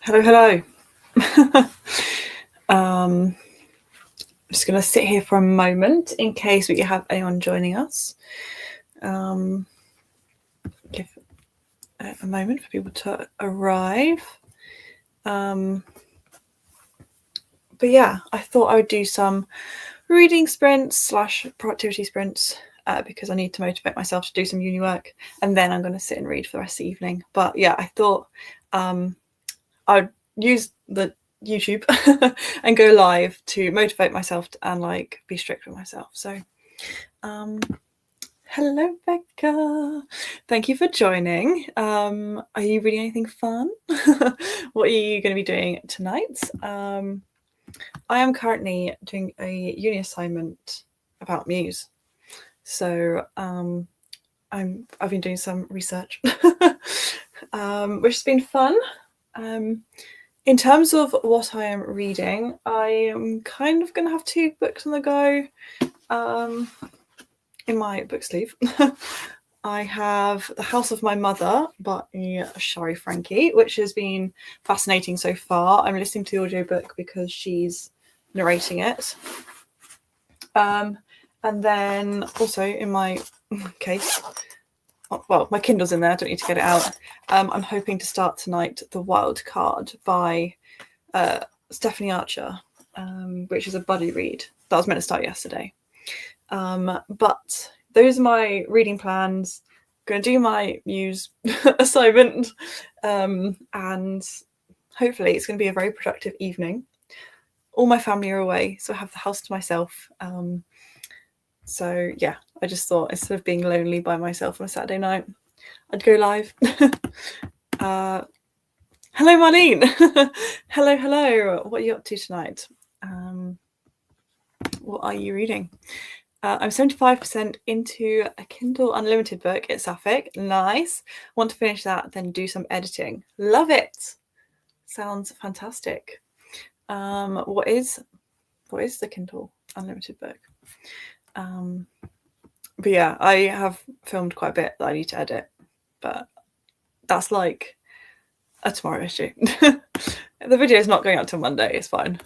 Hello. I'm just going to sit here for a moment in case we have anyone joining us. Give a moment for people to arrive. But yeah, I thought I would do some reading sprints / productivity sprints because I need to motivate myself to do some uni work, and then I'm going to sit and read for the rest of the evening. But yeah, I thought I'd use the YouTube and go live to motivate myself and be strict with myself. So hello, Becca. Thank you for joining. Are you reading anything fun? What are you going to be doing tonight? I am currently doing a uni assignment about Muse. So I've been doing some research, which has been fun. In terms of what I am reading, I am kind of going to have 2 books on the go in my book sleeve. I have The House of My Mother by Shari Frankie, which has been fascinating so far. I'm listening to the audiobook because she's narrating it. And then also in my case, well, my Kindle's in there, I don't need to get it out. I'm hoping to start tonight The Wild Card by Stephanie Archer, which is a buddy read that I was meant to start yesterday. But those are my reading plans. I'm going to do my Muse assignment, and hopefully it's going to be a very productive evening. All my family are away, so I have the house to myself. So yeah, I just thought instead of being lonely by myself on a Saturday night, I'd go live. Hello, Marlene. Hello. What are you up to tonight? What are you reading? I'm 75% into a Kindle Unlimited book. It's Sapphic. Nice. Want to finish that, then do some editing. Love it. Sounds fantastic. What is the Kindle Unlimited book? But yeah, I have filmed quite a bit that I need to edit, but that's like a tomorrow issue. The video is not going out till Monday. It's fine.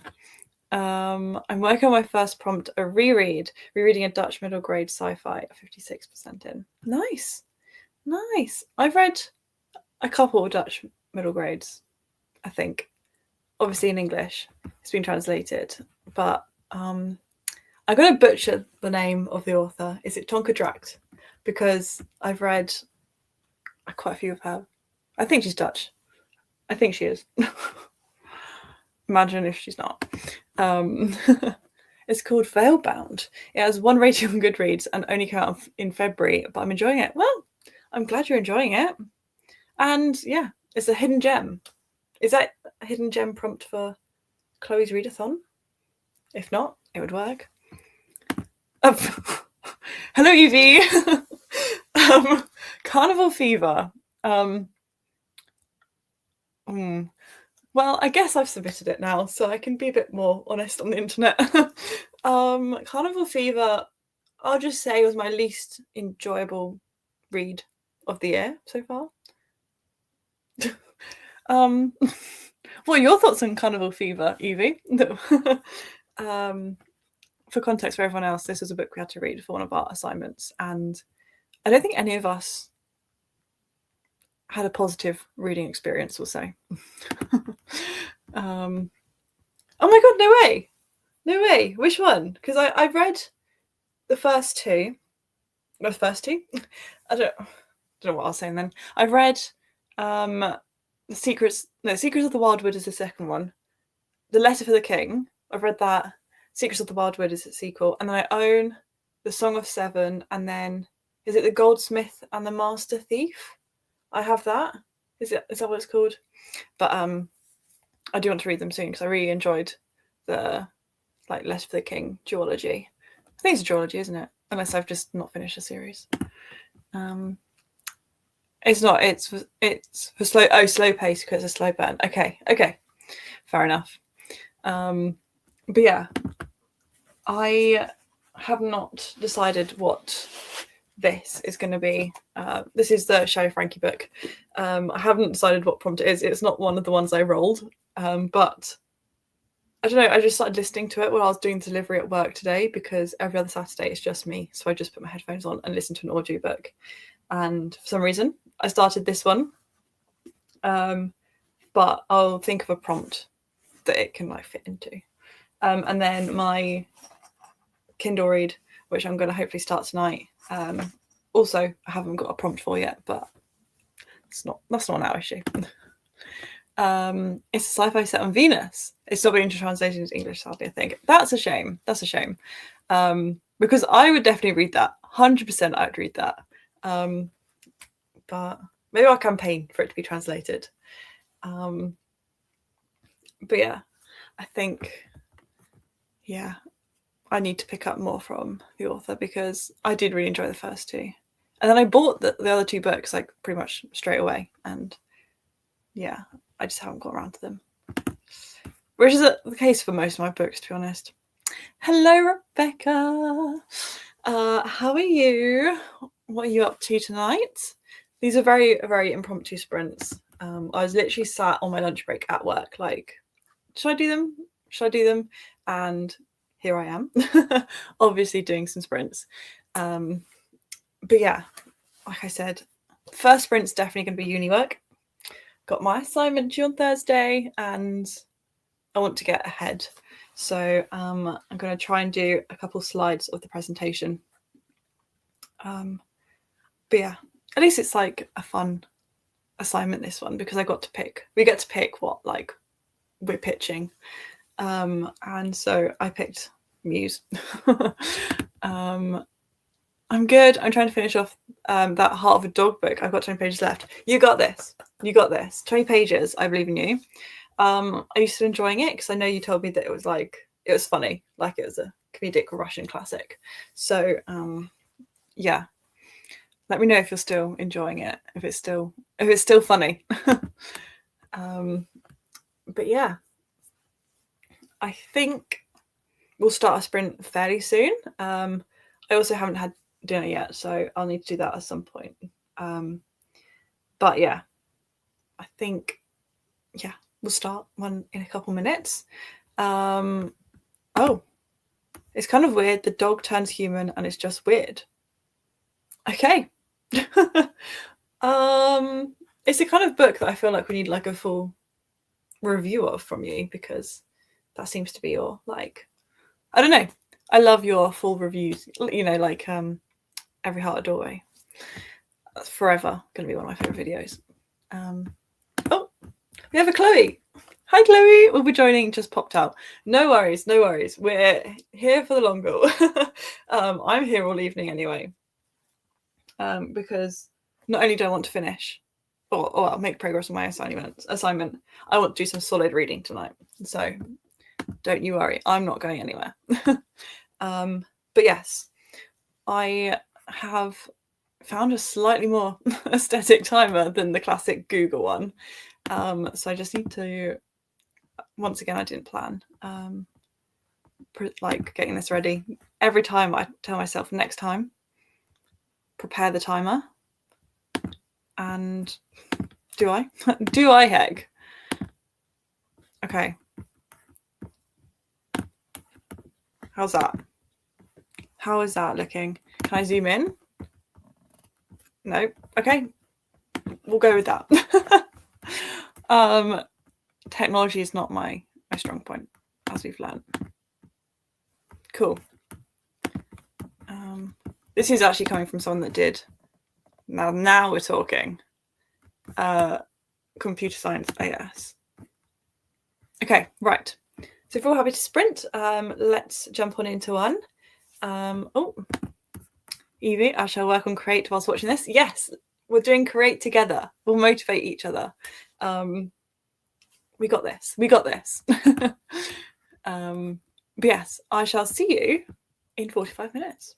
I'm working on my first prompt, a rereading a Dutch middle grade sci-fi, 56% in. Nice. I've read a couple of Dutch middle grades, I think. Obviously in English. It's been translated. But I'm going to butcher the name of the author. Is it Tonka Dracht? Because I've read quite a few of her. I think she's Dutch. I think she is. Imagine if she's not. It's called Veilbound. It has 1 rating on Goodreads and only came out in February, but I'm enjoying it. Well, I'm glad you're enjoying it. And yeah, it's a hidden gem. Is that a hidden gem prompt for Chloe's readathon? If not, it would work. Hello, Evie. Carnival Fever. Well, I guess I've submitted it now, so I can be a bit more honest on the internet. Carnival Fever, I'll just say, was my least enjoyable read of the year so far. What are your thoughts on Carnival Fever, Evie? For context for everyone else, this was a book we had to read for one of our assignments, and I don't think any of us had a positive reading experience, we'll say. Oh my god, no way. Which one? Because I've read the first 2. I don't know what I was saying then. I've read Secrets of the Wildwood is the second one. The Letter for the King, I've read that. Secrets of the Wildwood is a sequel, and then I own The Song of Seven, and then is it The Goldsmith and the Master Thief? I have that. Is that what it's called? But I do want to read them soon because I really enjoyed the Letter for the King duology. I think it's a duology, isn't it? Unless I've just not finished the series. It's not. It's for slow pace because it's a slow burn. Okay, fair enough. But yeah, I have not decided what this is going to be, this is the Shari Frankie book. I haven't decided what prompt it is. It's not one of the ones I rolled, but I don't know, I just started listening to it while I was doing delivery at work today, because every other Saturday it's just me. So I just put my headphones on and listen to an audiobook. And for some reason, I started this one. But I'll think of a prompt that it can like fit into. And then my Kindle read, which I'm going to hopefully start tonight. Also, I haven't got a prompt for yet, but that's not our issue. It's a sci-fi set on Venus. It's not been translated into English, sadly, I think. That's a shame. That's a shame. Because I would definitely read that. 100% I would read that. But maybe I'll campaign for it to be translated. But yeah, I think, yeah, I need to pick up more from the author, because I did really enjoy the first two. And then I bought the other two books like pretty much straight away. And yeah, I just haven't got around to them. Which is the case for most of my books, to be honest. Hello, Rebecca. How are you? What are you up to tonight? These are very, very impromptu sprints. I was literally sat on my lunch break at work, like, should I do them? Should I do them? And here I am, obviously doing some sprints. But yeah, like I said, first sprint's definitely going to be uni work. Got my assignment due on Thursday, and I want to get ahead. So I'm going to try and do a couple slides of the presentation. But yeah, at least it's like a fun assignment, this one, because we get to pick what like we're pitching. And so I picked Muse. I'm good. I'm trying to finish off that Heart of a Dog book. I've got 20 pages left. You got this. You got this. 20 pages. I believe in you. Are you still enjoying it? Because I know you told me that it was funny, like it was a comedic Russian classic. So yeah, let me know if you're still enjoying it, if it's still funny. But yeah, I think we'll start a sprint fairly soon. I also haven't had dinner yet, so I'll need to do that at some point. But yeah, I think, yeah, we'll start one in a couple minutes. Oh, it's kind of weird. The dog turns human and it's just weird. Okay. It's the kind of book that I feel like we need like a full review of from you, because that seems to be your, like, I don't know. I love your full reviews, you know, like Every Heart a Doorway. That's forever going to be one of my favorite videos. Oh, we have a Chloe. Hi, Chloe. We'll be joining. Just popped out. No worries. No worries. We're here for the long haul. I'm here all evening anyway. Because not only do I want to finish or I'll make progress on my assignment, I want to do some solid reading tonight. So don't you worry. I'm not going anywhere. But yes, I have found a slightly more aesthetic timer than the classic Google one. So I just need to, once again, I didn't plan, like getting this ready. Every time I tell myself next time, prepare the timer. And do I? Do I, heck? Okay. How's that? How is that looking? Can I zoom in? No. Okay. We'll go with that. Technology is not my strong point, as we've learned. Cool. This is actually coming from someone that did. Now we're talking. Computer science AS. Okay, right. So if we're all happy to sprint, let's jump on into one. Evie, I shall work on create whilst watching this. Yes, we're doing create together. We'll motivate each other. We got this. We got this. But yes, I shall see you in 45 minutes.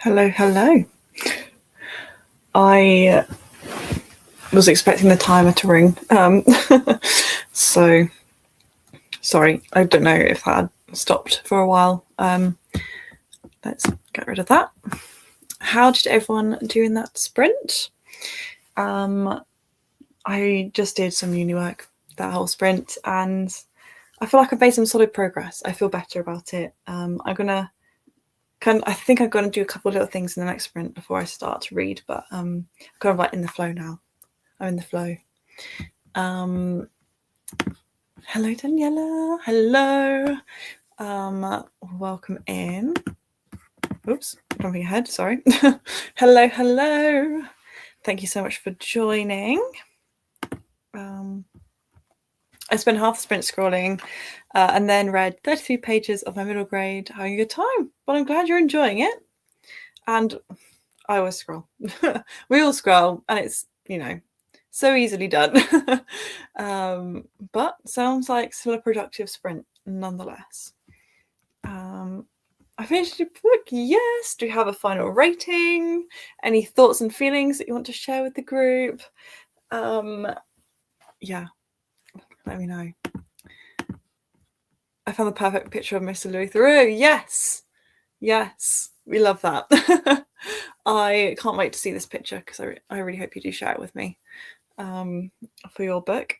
Hello, hello. I was expecting the timer to ring. So, sorry, I don't know if that had stopped for a while. Let's get rid of that. How did everyone do in that sprint? I just did some uni work that whole sprint, and I feel like I've made some solid progress. I feel better about it. I think I'm gonna do a couple of little things in the next sprint before I start to read, but I'm kind of like in the flow now. I'm in the flow. Hello, Daniela. Hello. Welcome in. Oops, jumping ahead. Sorry. Hello, hello. Thank you so much for joining. I spent half the sprint scrolling and then read 33 pages of my middle grade, having a good time. But I'm glad you're enjoying it. And I always scroll. We all scroll, and it's, so easily done. But sounds like still a productive sprint nonetheless. I finished your book. Yes. Do you have a final rating? Any thoughts and feelings that you want to share with the group? Yeah, let me know. I found the perfect picture of Mr. Louis Theroux. Yes. We love that. I can't wait to see this picture because I really hope you do share it with me for your book.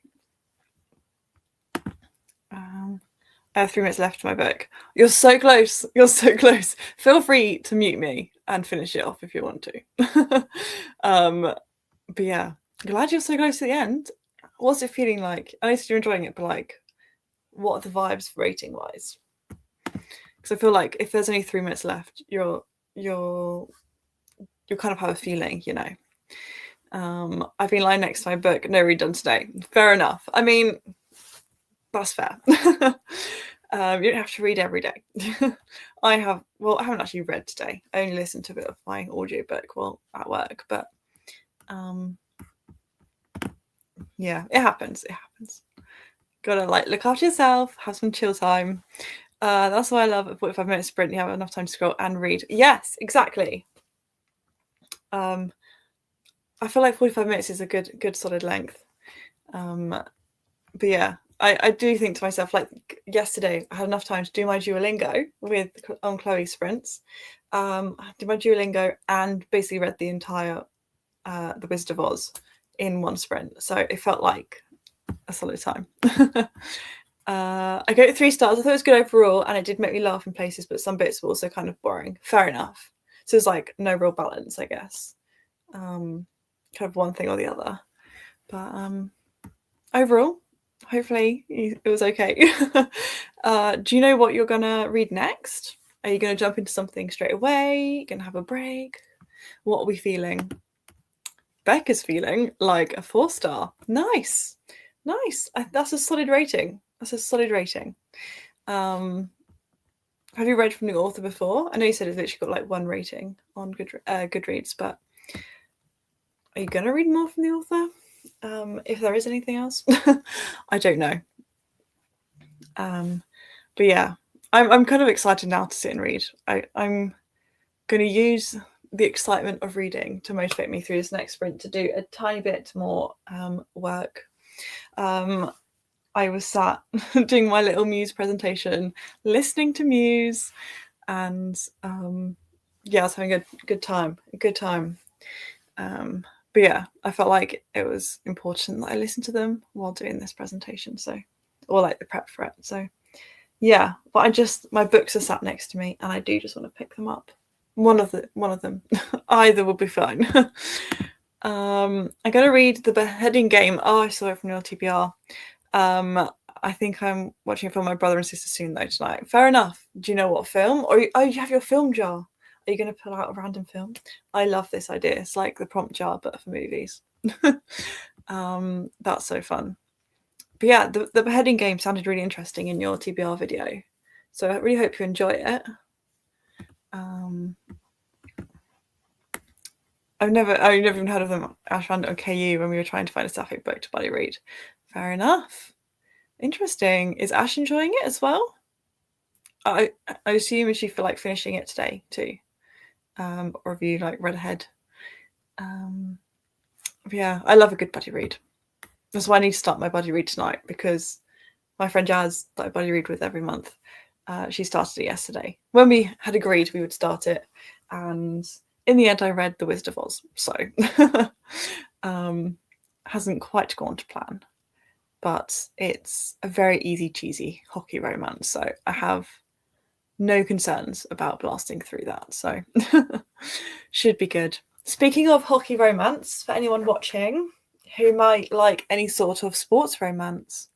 I have 3 minutes left to my book. You're so close. Feel free to mute me and finish it off if you want to. But yeah, glad you're so close to the end. What's it feeling like? I know you're enjoying it, but like, what are the vibes rating wise? Because I feel like if there's only 3 minutes left, you'll kind of have a feeling, I've been lying next to my book, no read done today. Fair enough. I mean, that's fair. You don't have to read every day. I haven't actually read today. I only listened to a bit of my audiobook while at work, but yeah, it happens. Gotta look after yourself, have some chill time. That's why I love a 45-minute sprint. You have enough time to scroll and read. Yes, exactly. I feel like 45 minutes is a good solid length. But yeah, I do think to myself, like yesterday, I had enough time to do my Duolingo on Chloe's sprints. I did my Duolingo and basically read the entire The Wizard of Oz in one sprint. So it felt like a solid time. I gave it 3 stars. I thought it was good overall, and it did make me laugh in places, but some bits were also kind of boring. Fair enough. So it's like no real balance, I guess. Kind of one thing or the other. But overall, hopefully it was okay. Do you know what you're gonna read next? Are you gonna jump into something straight away? You're gonna have a break? What are we feeling? Becca's feeling like a 4-star. Nice. That's a solid rating. Have you read from the author before? I know you said it's literally got like 1 rating on Goodreads, but are you gonna read more from the author? If there is anything else, I don't know. But yeah, I'm kind of excited now to sit and read. I'm going to use the excitement of reading to motivate me through this next sprint to do a tiny bit more work. I was sat doing my little Muse presentation, listening to Muse, and yeah, I was having a good time. But yeah, I felt like it was important that I listened to them while doing this presentation, or like the prep for it. So yeah, but my books are sat next to me, and I do just want to pick them up. One of them, either will be fine. I'm gonna read The Beheading Game. Oh, I saw it from your TBR. I think I'm watching it for my brother and sister soon though tonight. Fair enough. Do you know what film? You have your film jar. Are you going to pull out a random film? I love this idea. It's like the prompt jar, but for movies. That's so fun. But yeah, the Beheading Game sounded really interesting in your TBR video. So I really hope you enjoy it. I've never even heard of them, Ashwand and KU, when we were trying to find a sapphic book to buddy read. Fair enough. Interesting. Is Ash enjoying it as well? I assume she feel like finishing it today too. or have you like read ahead? Yeah, I love a good buddy read. That's why I need to start my buddy read tonight, because my friend Jazz, that I buddy read with every month, she started it yesterday. When we had agreed we would start it, and in the end I read The Wizard of Oz, so hasn't quite gone to plan. But it's a very easy, cheesy hockey romance, so I have no concerns about blasting through that, so should be good. Speaking of hockey romance, for anyone watching who might like any sort of sports romance,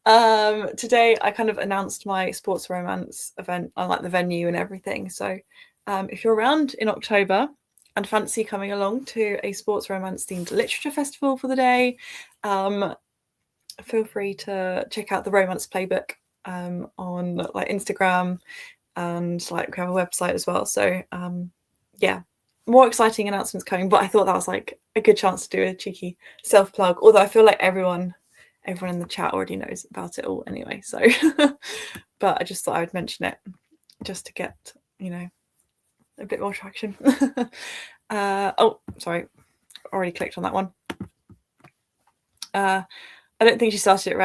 today I kind of announced my sports romance event on like the venue and everything. So if you're around in October and fancy coming along to a sports romance themed literature festival for the day, feel free to check out the Romance Playbook on like Instagram, and like we have a website as well. So yeah, more exciting announcements coming, but I thought that was like a good chance to do a cheeky self plug, although I feel like everyone in the chat already knows about it all anyway, so but I just thought I would mention it just to get, you know, a bit more traction. Oh, sorry, already clicked on that one. I don't think she started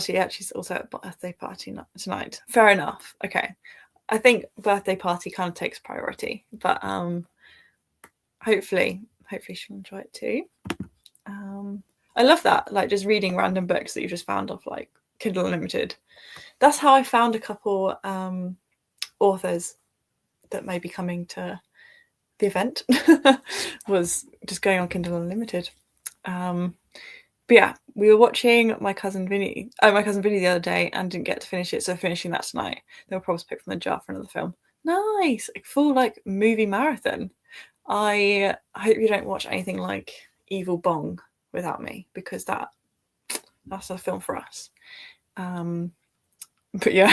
yet. She's also at a birthday party tonight. Fair enough. Okay. I think birthday party kind of takes priority, but hopefully she'll enjoy it too. I love that, like just reading random books that you just found off like Kindle Unlimited. That's how I found a couple authors that may be coming to the event, was just going on Kindle Unlimited. But yeah, we were watching my cousin Vinny the other day and didn't get to finish it, so finishing that tonight. They were probably picked from the jar for another film. Nice, like full like movie marathon. I hope you don't watch anything like Evil Bong without me, because that's a film for us. But yeah,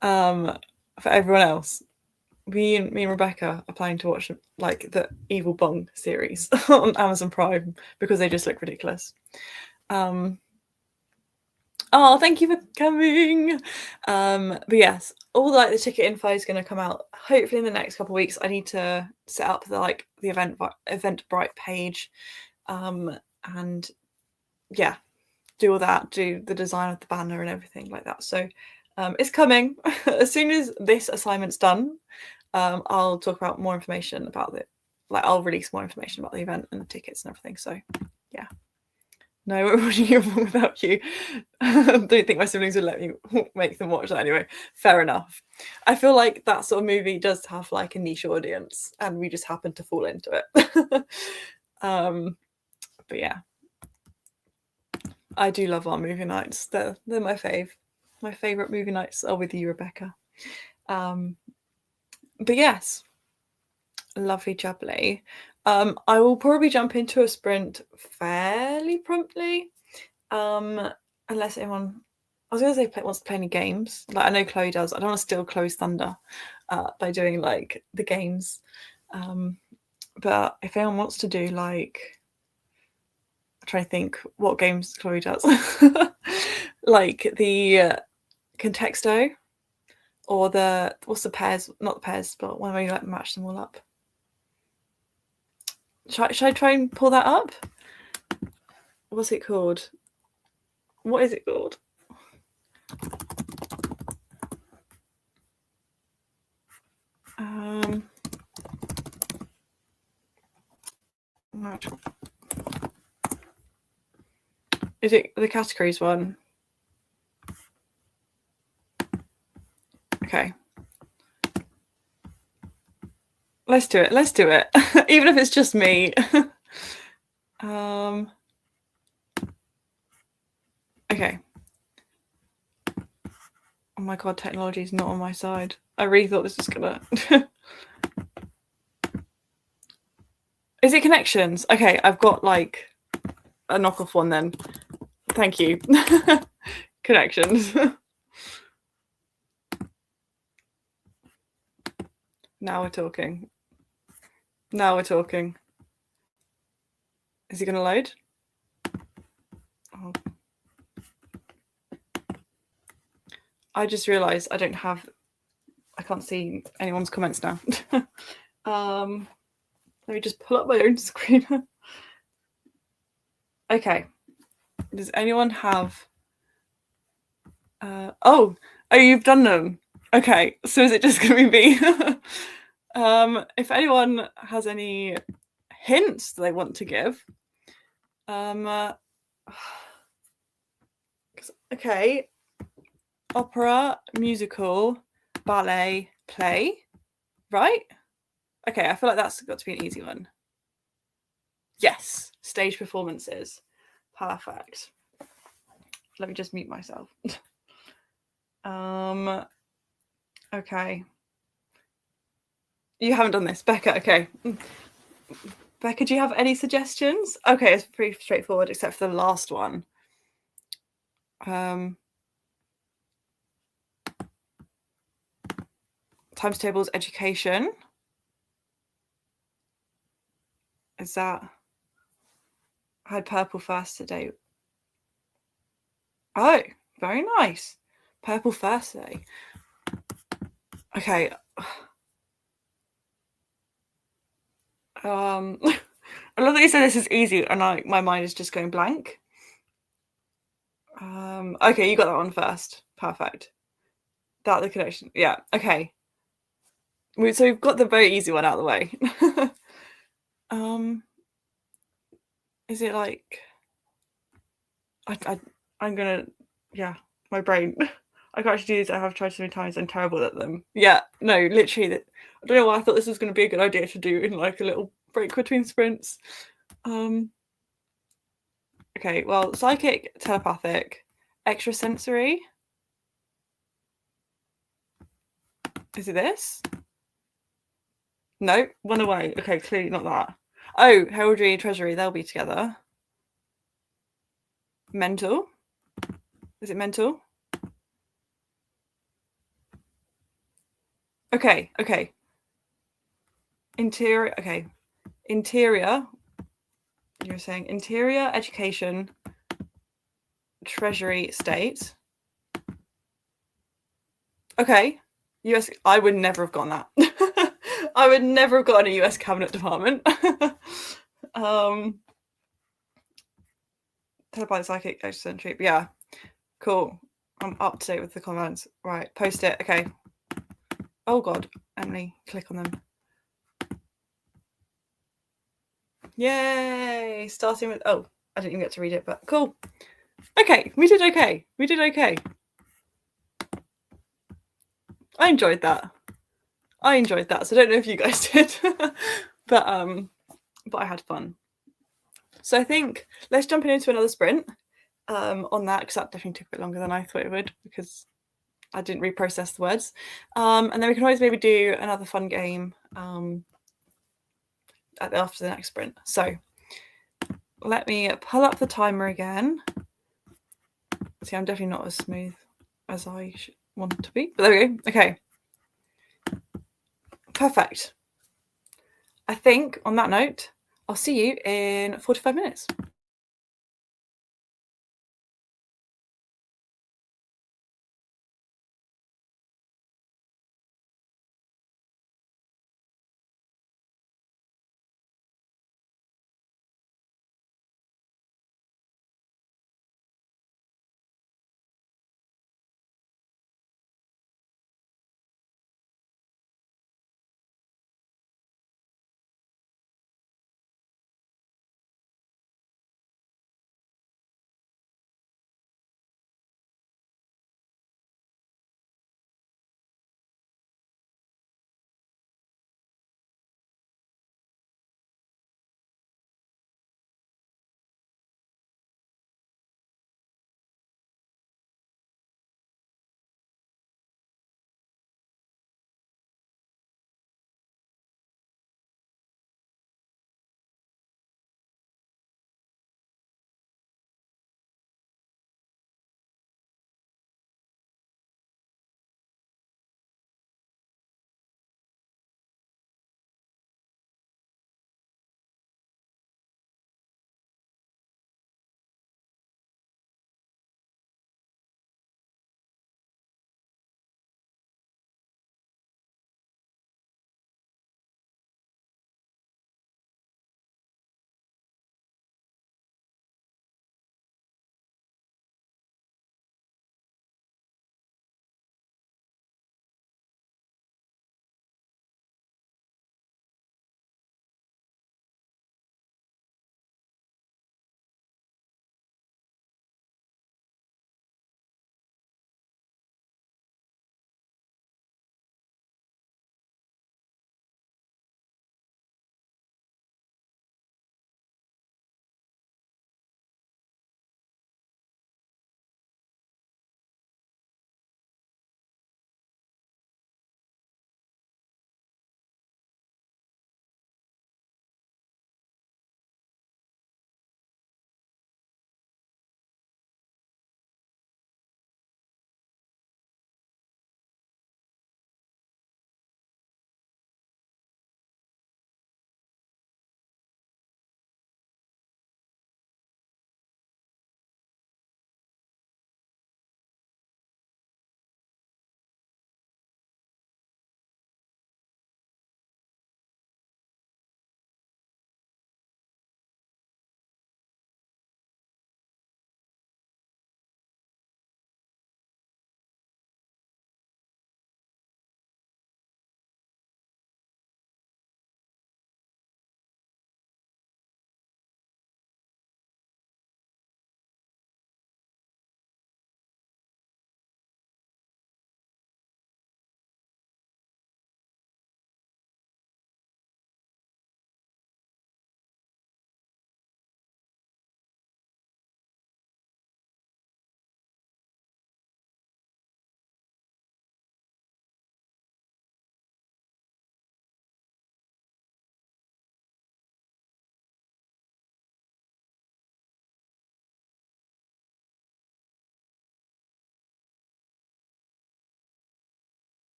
for everyone else, me and Rebecca are planning to watch like the Evil Bong series on Amazon Prime, because they just look ridiculous. Oh, thank you for coming. But yes, all like the ticket info is going to come out hopefully in the next couple of weeks. I need to set up the Eventbrite page, and yeah, do all that, do the design of the banner and everything like that. So it's coming. As soon as this assignment's done, I'll talk about more information about it. Like I'll release more information about the event and the tickets and everything. So yeah. No, we're watching Evil Bong without you. Don't think my siblings would let me make them watch that anyway. Fair enough. I feel like that sort of movie does have like a niche audience, and we just happen to fall into it. But yeah, I do love our movie nights. They're my fave. My favourite movie nights are with you, Rebecca. But yes, lovely jubbly. I will probably jump into a sprint fairly promptly, unless anyone, I was going to say wants to play any games. Like I know Chloe does. I don't want to steal Chloe's thunder by doing like the games. But if anyone wants to do like, I'm trying to think what games Chloe does, like the Contexto, or what's the pairs? Not the pairs, but when we like match them all up. Should I try and pull that up? What's it called? What is it called? Is it the categories one? Okay. Let's do it. Even if it's just me. Okay. Oh my god, technology is not on my side. I really thought this was gonna... Is it connections? Okay, I've got like a knockoff one then. Thank you. Connections. Now we're talking. Is he gonna load? Oh. I just realised I don't have I can't see anyone's comments now. Let me just pull up my own screen. Okay. Does anyone have... oh, you've done them. Okay, so is it just going to be me? If anyone has any hints they want to give, okay, opera, musical, ballet, play, right? Okay, I feel like that's got to be an easy one. Yes, stage performances. Perfect. Let me just mute myself. Okay. You haven't done this, Becca. Okay. Becca, do you have any suggestions? Okay, it's pretty straightforward, except for the last one. Times tables, education. Is that... I had purple first today. Oh, very nice. Purple first today. Okay. I love that you said this is easy, and my mind is just going blank. Okay, you got that one first. Perfect. That the connection. Yeah. Okay. So we've got the very easy one out of the way. Is it like... I'm gonna... Yeah, my brain. I can't actually do these. I have tried so many times. I'm terrible at them. Yeah, no, literally. I don't know why I thought this was going to be a good idea to do in like a little break between sprints. Okay, well, psychic, telepathic, extrasensory. Is it this? No, one away. Okay, clearly not that. Oh, heraldry, treasury, they'll be together. Mental. Is it mental? Okay. Interior. Okay. Interior. You're saying interior, education, treasury, state. Okay. US. I would never have gotten that. I would never have gotten a US cabinet department. Telepathic, psychic, extrasensory. Yeah. Cool. I'm up to date with the comments. Right. Post it. Okay. Oh God, Emily, click on them. Yay! Starting with... Oh, I didn't even get to read it, but cool. Okay, we did okay. I enjoyed that. So I don't know if you guys did, but I had fun. So I think let's jump into another sprint on that, because that definitely took a bit longer than I thought it would, because I didn't reprocess the words. And then we can always maybe do another fun game after the next sprint. So let me pull up the timer again. See, I'm definitely not as smooth as I want it to be, but there we go. Okay. Perfect. I think on that note, I'll see you in 45 minutes.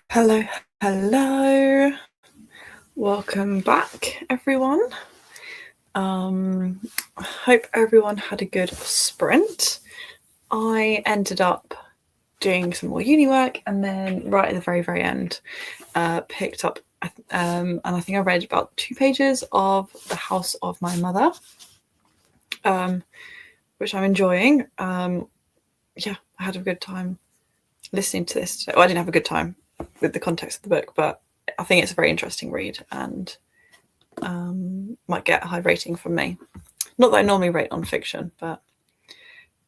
Hello, hello. Welcome back, everyone. Hope everyone had a good sprint. I ended up doing some more uni work, and then right at the very, very end, picked up, and I think I read about 2 pages of The House of My Mother, which I'm enjoying. Yeah, I had a good time listening to this. Well, I didn't have a good time with the context of the book, but I think it's a very interesting read and might get a high rating from me. Not that I normally rate non-fiction, but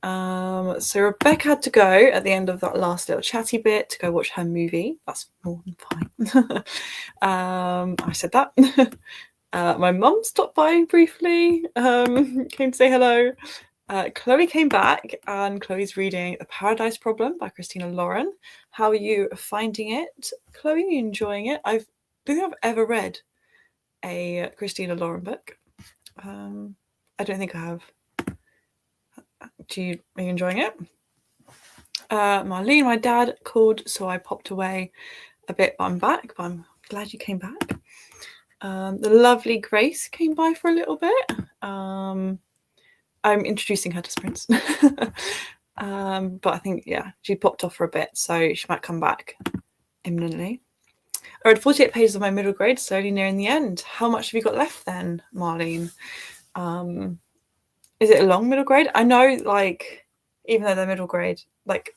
so Rebecca had to go at the end of that last little chatty bit to go watch her movie. That's more than fine. I said that. My mum stopped by briefly, came to say hello. Chloe came back, and Chloe's reading The Paradise Problem by Christina Lauren. How are you finding it, Chloe? Are you enjoying it? I don't think I've ever read a Christina Lauren book. I don't think I have. Are you enjoying it? Marlene, my dad called, so I popped away a bit, but I'm back. But I'm glad you came back. The lovely Grace came by for a little bit. I'm introducing her to Sprints. But I think, yeah, she popped off for a bit, so she might come back imminently. I read 48 pages of my middle grade, slowly nearing the end. How much have you got left then, Marlene? Is it a long middle grade? I know, like, even though they're middle grade, like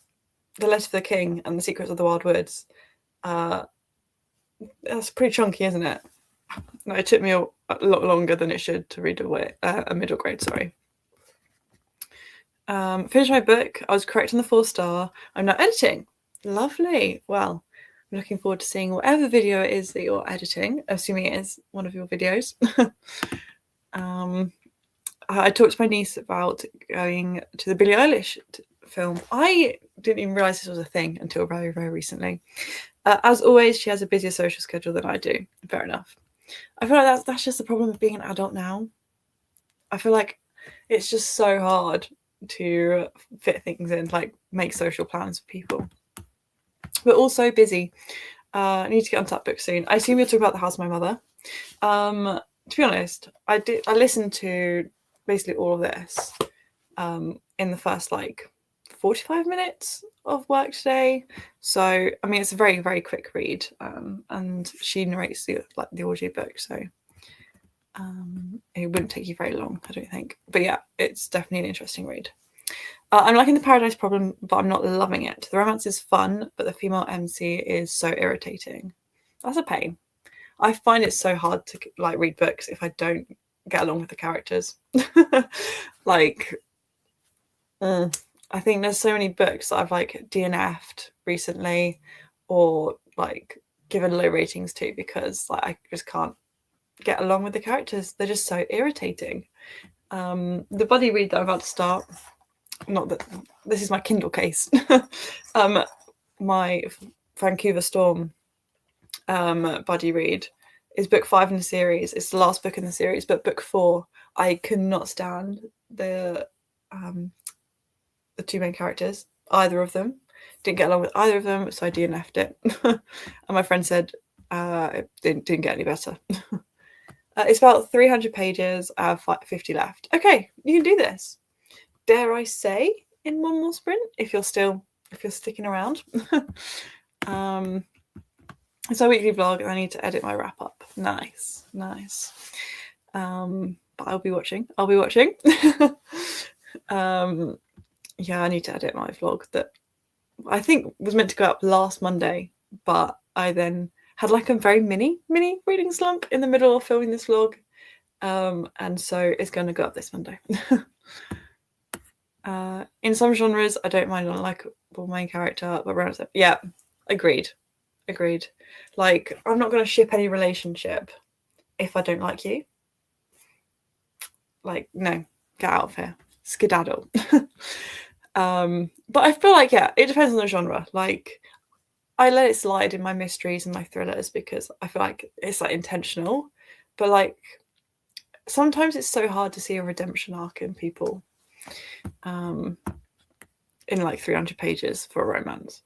The Letter of the King and The Secrets of the Wild Woods, that's pretty chunky, isn't it? No, it took me a lot longer than it should to read a middle grade, sorry. Finished my book. I was correct on the 4-star. I'm now editing. Lovely. Well, I'm looking forward to seeing whatever video it is that you're editing, assuming it is one of your videos. I talked to my niece about going to the Billie Eilish film. I didn't even realise this was a thing until very, very recently. As always, she has a busier social schedule than I do. Fair enough. I feel like that's just the problem of being an adult now. I feel like it's just so hard to fit things in, like make social plans for people. We're also busy. I need to get onto that book soon. I assume you'll talk about The House of My Mother. To be honest, I listened to basically all of this in the first 45 minutes of work today. So I mean, it's a very, very quick read, and she narrates the audiobook, so it wouldn't take you very long, I don't think. But yeah, it's definitely an interesting read. I'm liking The Paradise Problem, but I'm not loving it. The romance is fun, but the female MC is so irritating. That's a pain. I find it so hard to read books if I don't get along with the characters. I think there's so many books that I've DNF'd recently, or given low ratings to, because I just can't get along with the characters. They're just so irritating. The buddy read that I'm about to start, not that this is my Kindle case, my Vancouver Storm buddy read is book 5 in the series. It's the last book in the series, but book 4, I could not stand the 2 main characters. Either of them. Didn't get along with either of them, so I DNF'd it. And my friend said it didn't get any better. It's about 300 pages. I have 50 left. Okay, you can do this. Dare I say, in one more sprint, if you're sticking around. It's our weekly vlog, and I need to edit my wrap up. Nice. But I'll be watching. Yeah, I need to edit my vlog that I think was meant to go up last Monday, but I then had a very mini reading slump in the middle of filming this vlog, and so it's going to go up this Monday. In some genres, I don't mind unlikable main character, but around yeah, agreed. I'm not going to ship any relationship if I don't like you. No, get out of here, skedaddle. But I feel it depends on the genre. I let it slide in my mysteries and my thrillers because I feel like it's intentional, but sometimes it's so hard to see a redemption arc in people in 300 pages for a romance.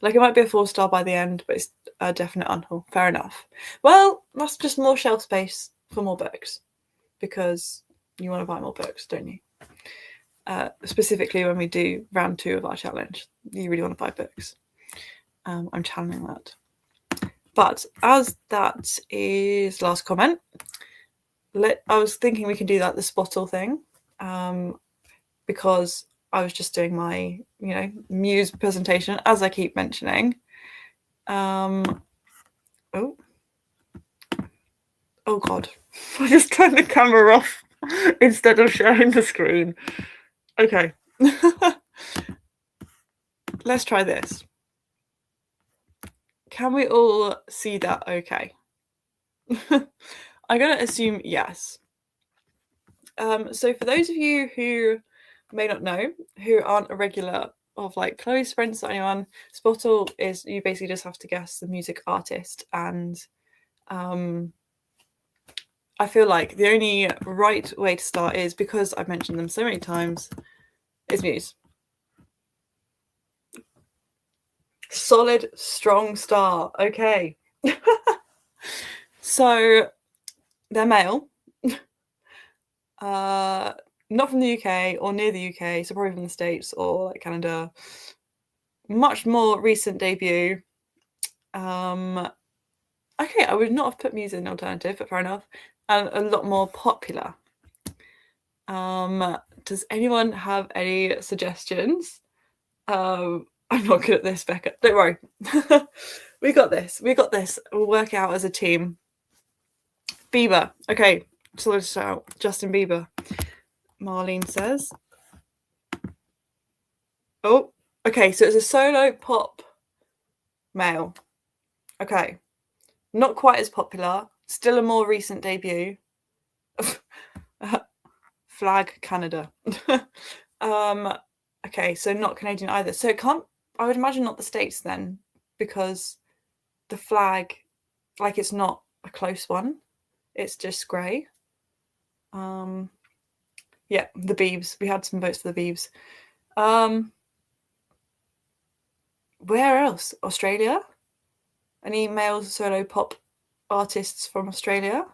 Like, it might be a 4-star by the end, but it's a definite unhaul. Fair enough. Well, that's just more shelf space for more books, because you want to buy more books, don't you? Specifically when we do round 2 of our challenge, you really want to buy books. I'm channeling that. But as that is last comment, I was thinking we can do that, the Spottle thing, because I was just doing my, Muse presentation, as I keep mentioning. Oh God, I just turned the camera off instead of sharing the screen. Okay. Let's try this. Can we all see that okay? I'm going to assume yes. So for those of you who may not know, who aren't a regular of like Chloe's friends or anyone, Spottle is, you basically just have to guess the music artist, and I feel like the only right way to start is, because I've mentioned them so many times, is Muse. Solid, strong star. Okay. So they're male. Not from the UK or near the UK, so probably from the States or like Canada. Much more recent debut. Okay, I would not have put Muse in alternative, but fair enough. And a lot more popular. Does anyone have any suggestions? I'm not good at this, Becca. Don't worry. We got this. We'll work out as a team. Bieber. Okay, so let's shout. Justin Bieber. Marlene says. Oh, okay, so it's a solo pop male. Okay. Not quite as popular. Still a more recent debut. Flag Canada. Okay, so not Canadian either. So it can't, I would imagine not the States then, because the flag, like, it's not a close one. It's just grey. Yeah, the Biebs. We had some votes for the Biebs. Where else? Australia? Any male solo pop artists from Australia?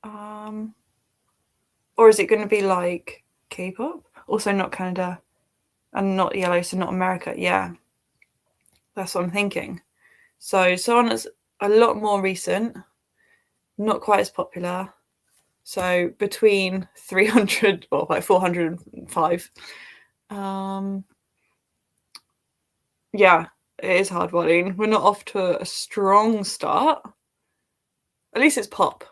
Or is it going to be like K-pop? Also not Canada and not yellow, so not America. Yeah, that's what I'm thinking. So someone that's a lot more recent, not quite as popular. So between 300 or like 405. Yeah, it is hard, Marlene. We're not off to a strong start. At least it's pop.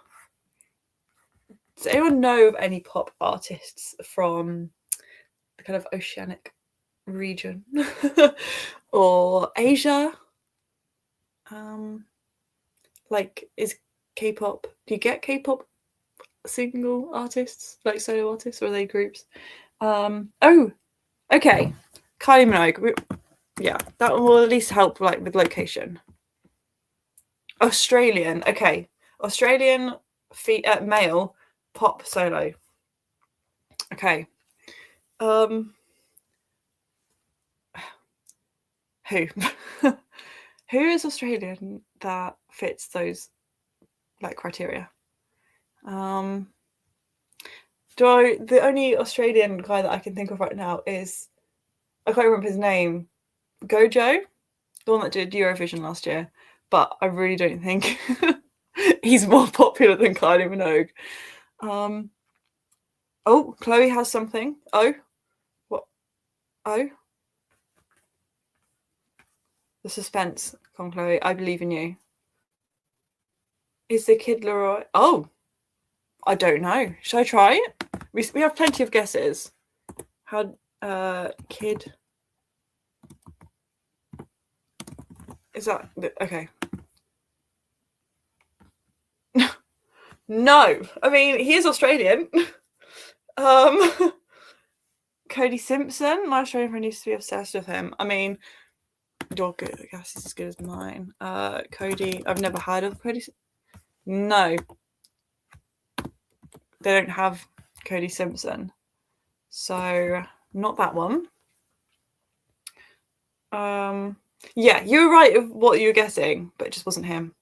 Does anyone know of any pop artists from the kind of oceanic region or Asia? Like, is K-pop, do you get K-pop single artists, like solo artists, or are they groups? Oh, okay. Kylie Minogue. Yeah, that will at least help like with location. Australian. Okay. Australian male pop solo. Okay. Who? Who is Australian that fits those like criteria? The only Australian guy that I can think of right now is, I can't remember his name, Gojo, the one that did Eurovision last year, but I really don't think he's more popular than Kylie Minogue. Oh, Chloe has something. Oh, what? Oh, the suspense. Come on, Chloe, I believe in you. Is the Kid Laroi? Oh, I don't know. Should I try it? We have plenty of guesses. How Kid? Is that okay? No, I mean, he is Australian. Cody Simpson, my Australian friend, used to be obsessed with him. I mean, your guess is as good as mine. Cody, I've never heard of Cody. No, they don't have Cody Simpson, so not that one. Yeah, you were right of what you were guessing, but it just wasn't him.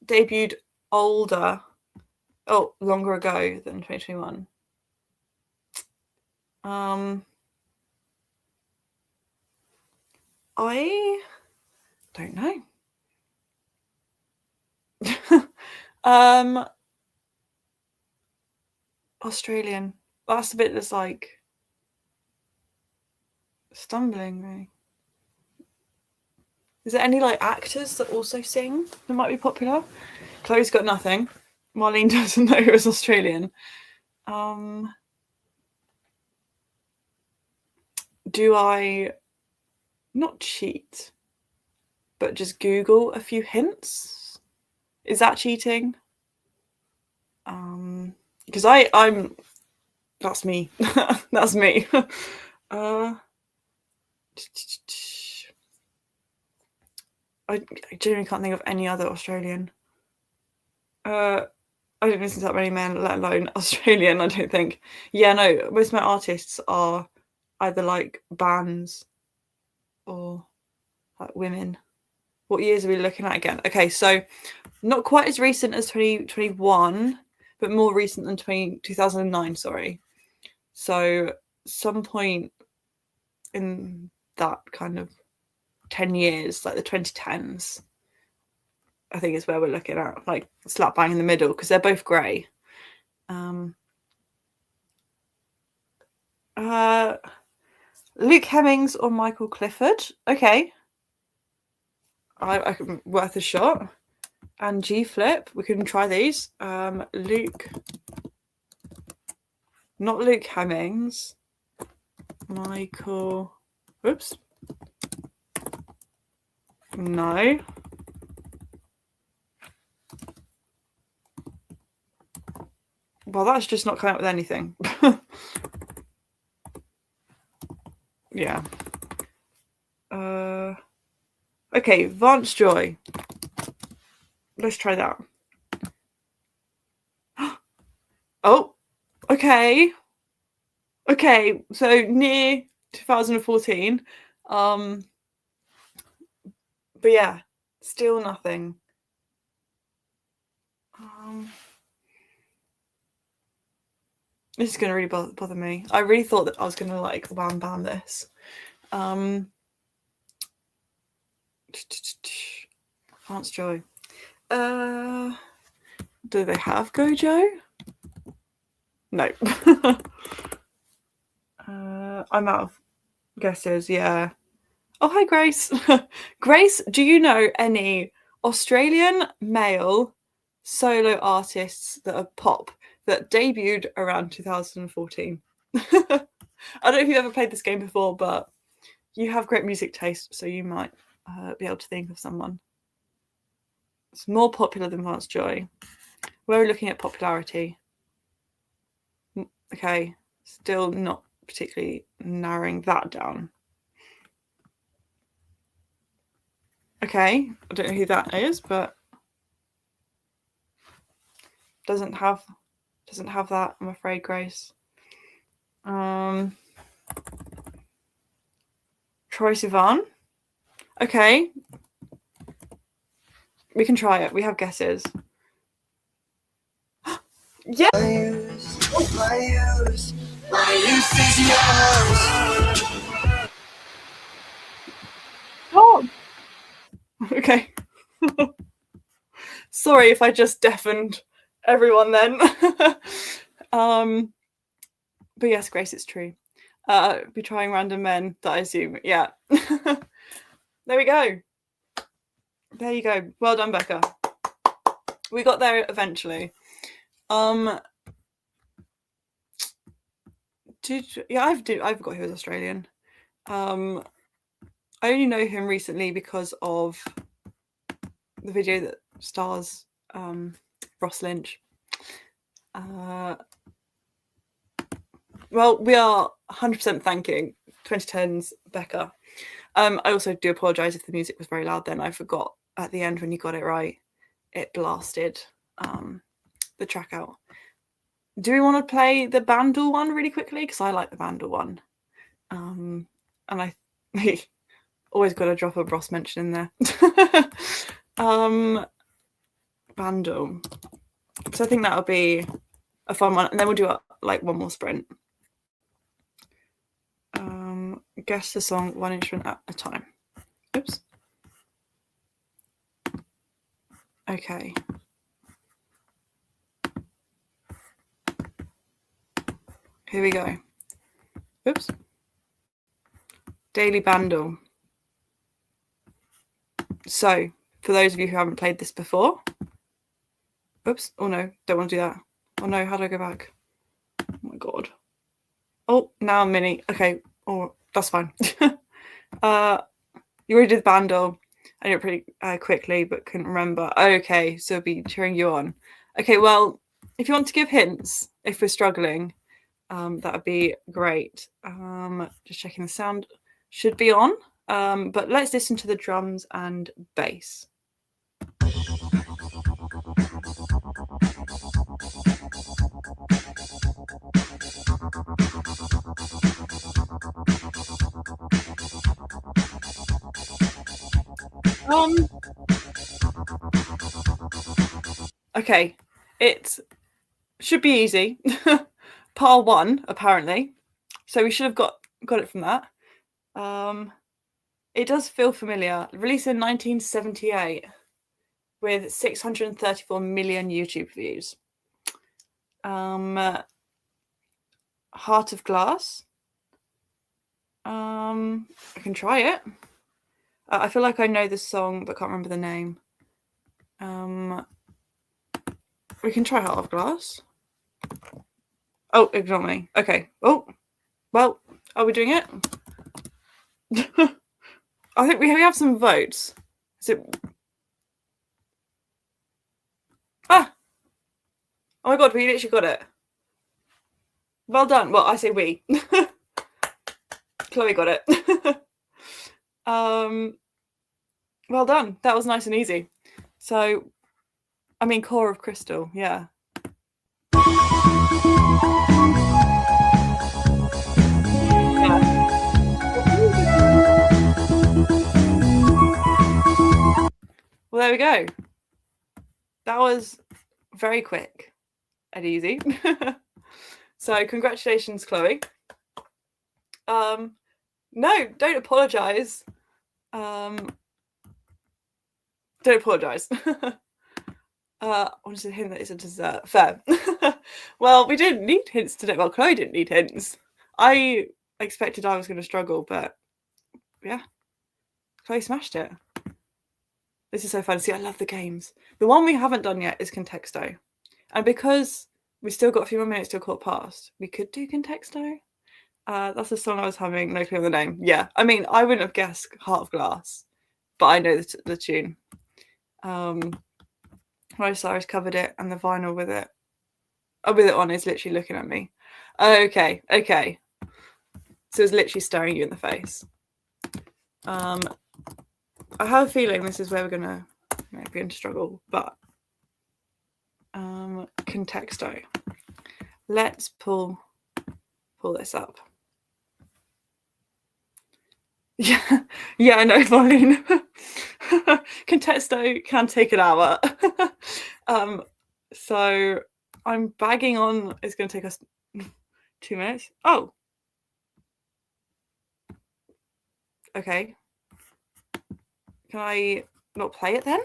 Debuted longer ago than 2021. I don't know. Australian. That's the bit that's like stumbling me. Is there any like actors that also sing that might be popular? Chloe's got nothing. Marlene doesn't know who is Australian. Do I not cheat, but just Google a few hints? Is that cheating? Because I'm that's me. That's me. I genuinely can't think of any other Australian. I don't listen to that many men, let alone Australian, I don't think. Yeah, no, most of my artists are either like bands or like women. What years are we looking at again? Okay, so not quite as recent as 2021, but more recent than 2009, sorry. So some point in that kind of 10 years, like the 2010s, I think is where we're looking at, like slap bang in the middle, because they're both grey. Luke Hemmings or Michael Clifford. Okay. I can worth a shot. And G Flip. We can try these. Luke. Not Luke Hemmings. Michael. Oops. No. Well, that's just not coming up with anything. Yeah. Okay, Vance Joy. Let's try that. Oh, okay. Okay, so near 2014. But yeah, still nothing. This is going to really bother me. I really thought that I was going to like wham bam this. Vance Joy. Do they have Gojo? No. I'm out of guesses, yeah. Oh, hi, Grace. Grace, do you know any Australian male solo artists that are pop that debuted around 2014? I don't know if you've ever played this game before, but you have great music taste, so you might be able to think of someone. It's more popular than Vance Joy. We're looking at popularity. Okay, still not particularly narrowing that down. Okay, I don't know who that is, but doesn't have that, I'm afraid, Grace. Troye Sivan. Okay. We can try it. We have guesses. Yeah. Oh. Okay. Sorry if I just deafened everyone then. But yes, Grace, it's true. Be trying random men that I assume. Yeah. There we go. There you go. Well done, Becca. We got there eventually. I've got he was Australian. I only know him recently because of the video that stars Ross Lynch. Well, we are 100% thanking 2010's Becca. I also do apologise if the music was very loud then. I forgot at the end when you got it right, it blasted the track out. Do we want to play the Bandle one really quickly? Because I like the Bandle one. And I Always got to drop a Ross mention in there. Bandle. So I think that'll be a fun one, and then we'll do like one more sprint. Guess the song one instrument at a time. Oops. Okay. Here we go. Oops. Daily Bandle. So, for those of you who haven't played this before, oops, oh no, don't want to do that. Oh no, how do I go back? Oh my god. Oh, now I'm mini. Okay, oh, that's fine. You already did Bandle. I did it pretty quickly, but couldn't remember. Okay, so I'll be cheering you on. Okay, well, if you want to give hints, if we're struggling, that would be great. Just checking the sound should be on. But let's listen to the drums and bass. Okay, it should be easy. Par 1, apparently. So we should have got it from that. It does feel familiar. Released in 1978 with 634 million YouTube views. Heart of Glass. I can try it. I feel like I know this song, but can't remember the name. We can try Heart of Glass. Oh, ignore me. Okay. Oh, well, are we doing it? I think we have some votes. Is it? Ah! Oh my god, we literally got it. Well done. Well, I say we. Chloe got it. Well done. That was nice and easy. So, I mean, Core of Crystal, yeah. Well, there we go. That was very quick and easy. So, congratulations, Chloe. No, don't apologise. Don't apologise. I wanted to hint that it's a dessert. Fair. Well, we didn't need hints today. Well, Chloe didn't need hints. I expected I was going to struggle, but yeah, Chloe smashed it. This is so fun. See, I love the games. The one we haven't done yet is Contexto. And because we've still got a few more minutes till 1:15, we could do Contexto. That's the song I was having no clue on the name. Yeah, I mean, I wouldn't have guessed Heart of Glass, but I know the tune. Miley Cyrus covered it, and the vinyl with it on is literally looking at me. Okay. So it's literally staring you in the face. I have a feeling this is where we're gonna struggle, but Contexto. Let's pull this up. Yeah, I know, fine. Contexto can take an hour. So I'm bagging on it's going to take us 2 minutes. Oh. Okay. Can I not play it then?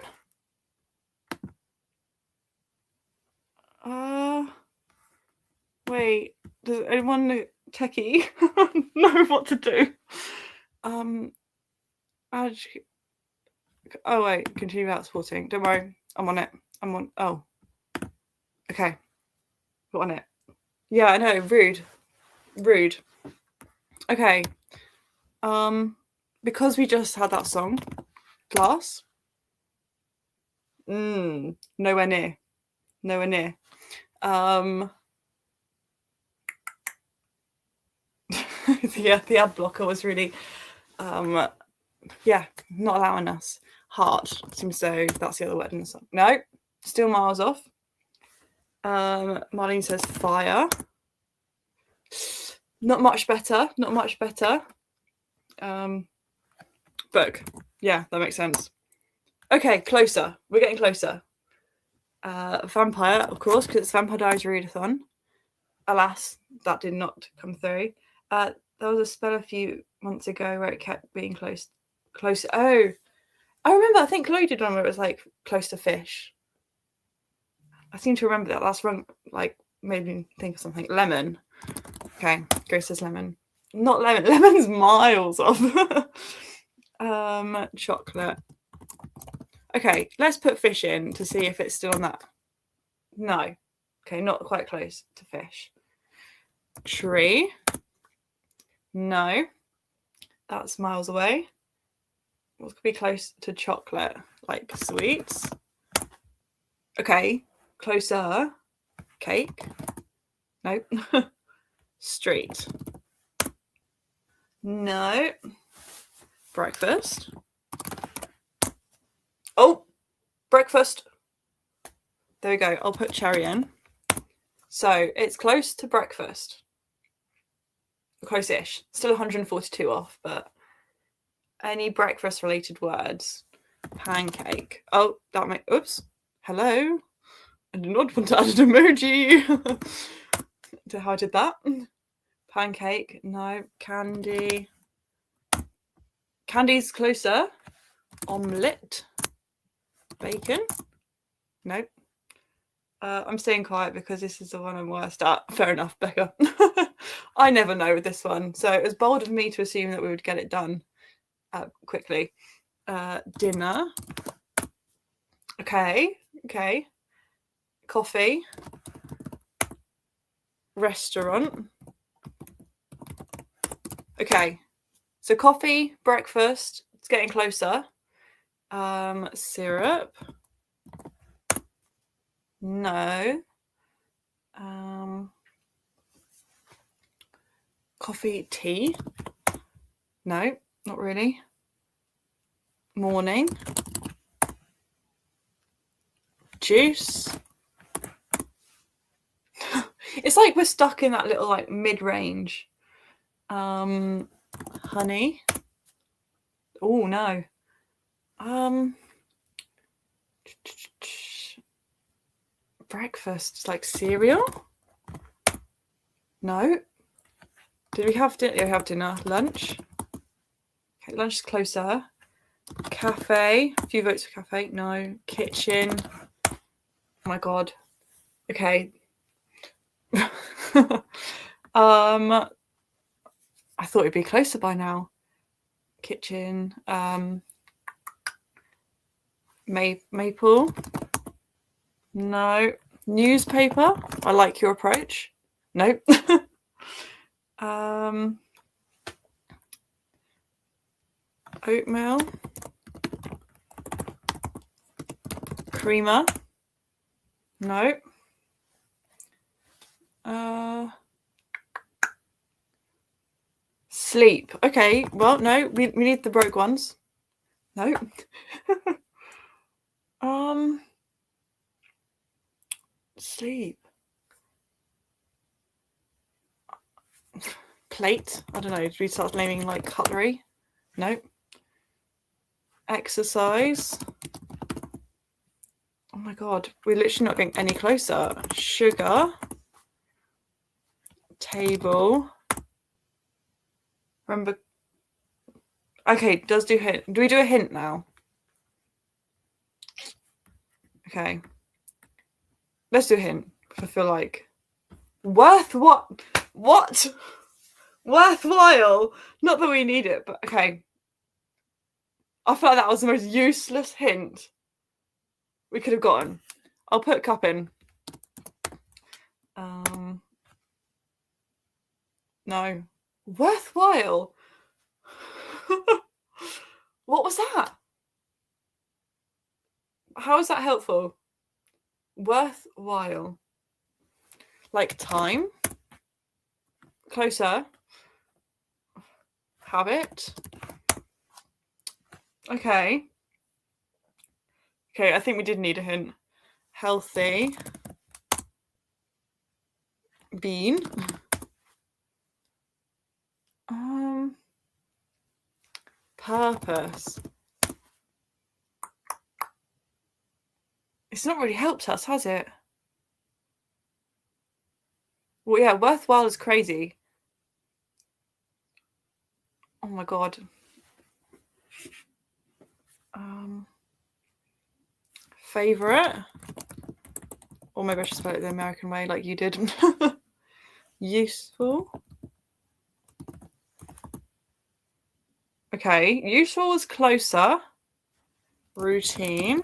Wait, does anyone techie know what to do? Oh wait, continue without supporting. Don't worry, I'm on it. Oh. Okay. Got on it. Yeah, I know, rude. Okay. Because we just had that song, Glass. Nowhere near. Yeah, the ad blocker was really not allowing us. Heart seems so that's the other word in the song. No, still miles off. Marlene says fire. Not much better. book. Yeah, that makes sense. Okay, closer. We're getting closer. Vampire, of course, because it's Vampire Diaries Readathon. Alas, that did not come through. There was a spell a few months ago where it kept being close. Oh, I remember. I think Chloe did one where it was like close to fish. I seem to remember that. That's wrong. Like made me think of something. Lemon. Okay, Grace says lemon. Not lemon. Lemon's miles off. Chocolate. Okay, let's put fish in to see if it's still on that. No. Okay, not quite close to fish. Tree. No. That's miles away. What could be close to chocolate? Like sweets. Okay, closer. Cake. Nope. Street. No. Breakfast. Oh, breakfast. There we go. I'll put cherry in. So it's close to breakfast. Close-ish. Still 142 off, but any breakfast-related words? Pancake. Oh, that might. Oops. Hello. I did not want to add an emoji. To how I did that. Pancake. No. Candy. Candy's closer. Omelette. Bacon. Nope. I'm staying quiet because this is the one I'm worst at. Fair enough, Becca. I never know with this one. So it was bold of me to assume that we would get it done quickly. Dinner. Okay. Coffee. Restaurant. Okay. So coffee, breakfast. It's getting closer. Syrup. No. Coffee, tea. No, not really. Morning. Juice. It's like we're stuck in that little like mid-range. Honey. Oh no. Breakfast, like cereal? No. Did we have dinner? Yeah, we have dinner. Lunch. Okay, lunch is closer. Cafe. A few votes for cafe. No. Kitchen. Oh my god. Okay. I thought it'd be closer by now. Kitchen. Maple. No. Newspaper. I like your approach. Nope. Oatmeal. Creamer. No. Sleep. Okay. Well, no. We need the broke ones. No. Sleep. Plate. I don't know. Do we start naming like cutlery? No. Exercise. Oh my god. We're literally not getting any closer. Sugar. Table. Remember. Okay, does do hint. Do we do a hint now? Okay. Let's do a hint. I feel like worth what? What? Worthwhile. Not that we need it, but okay. I feel like that was the most useless hint we could have gotten. I'll put cup in. No. Worthwhile. What was that? How is that helpful? Worthwhile. Like time. Closer. Habit. Okay. Okay, I think we did need a hint. Healthy. Bean. Purpose. It's not really helped us, has it? Well, yeah, worthwhile is crazy. Oh my god. Favorite? Or maybe I should spell it the American way like you did. Useful. Okay, useful is closer. Routine.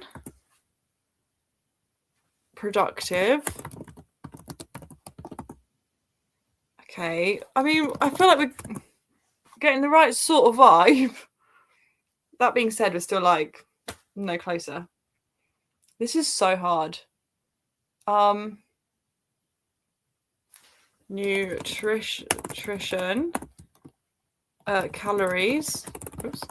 Productive. Okay, I mean, I feel like we're getting the right sort of vibe. That being said, we're still like no closer. This is so hard. Nutrition. Calories. Oops.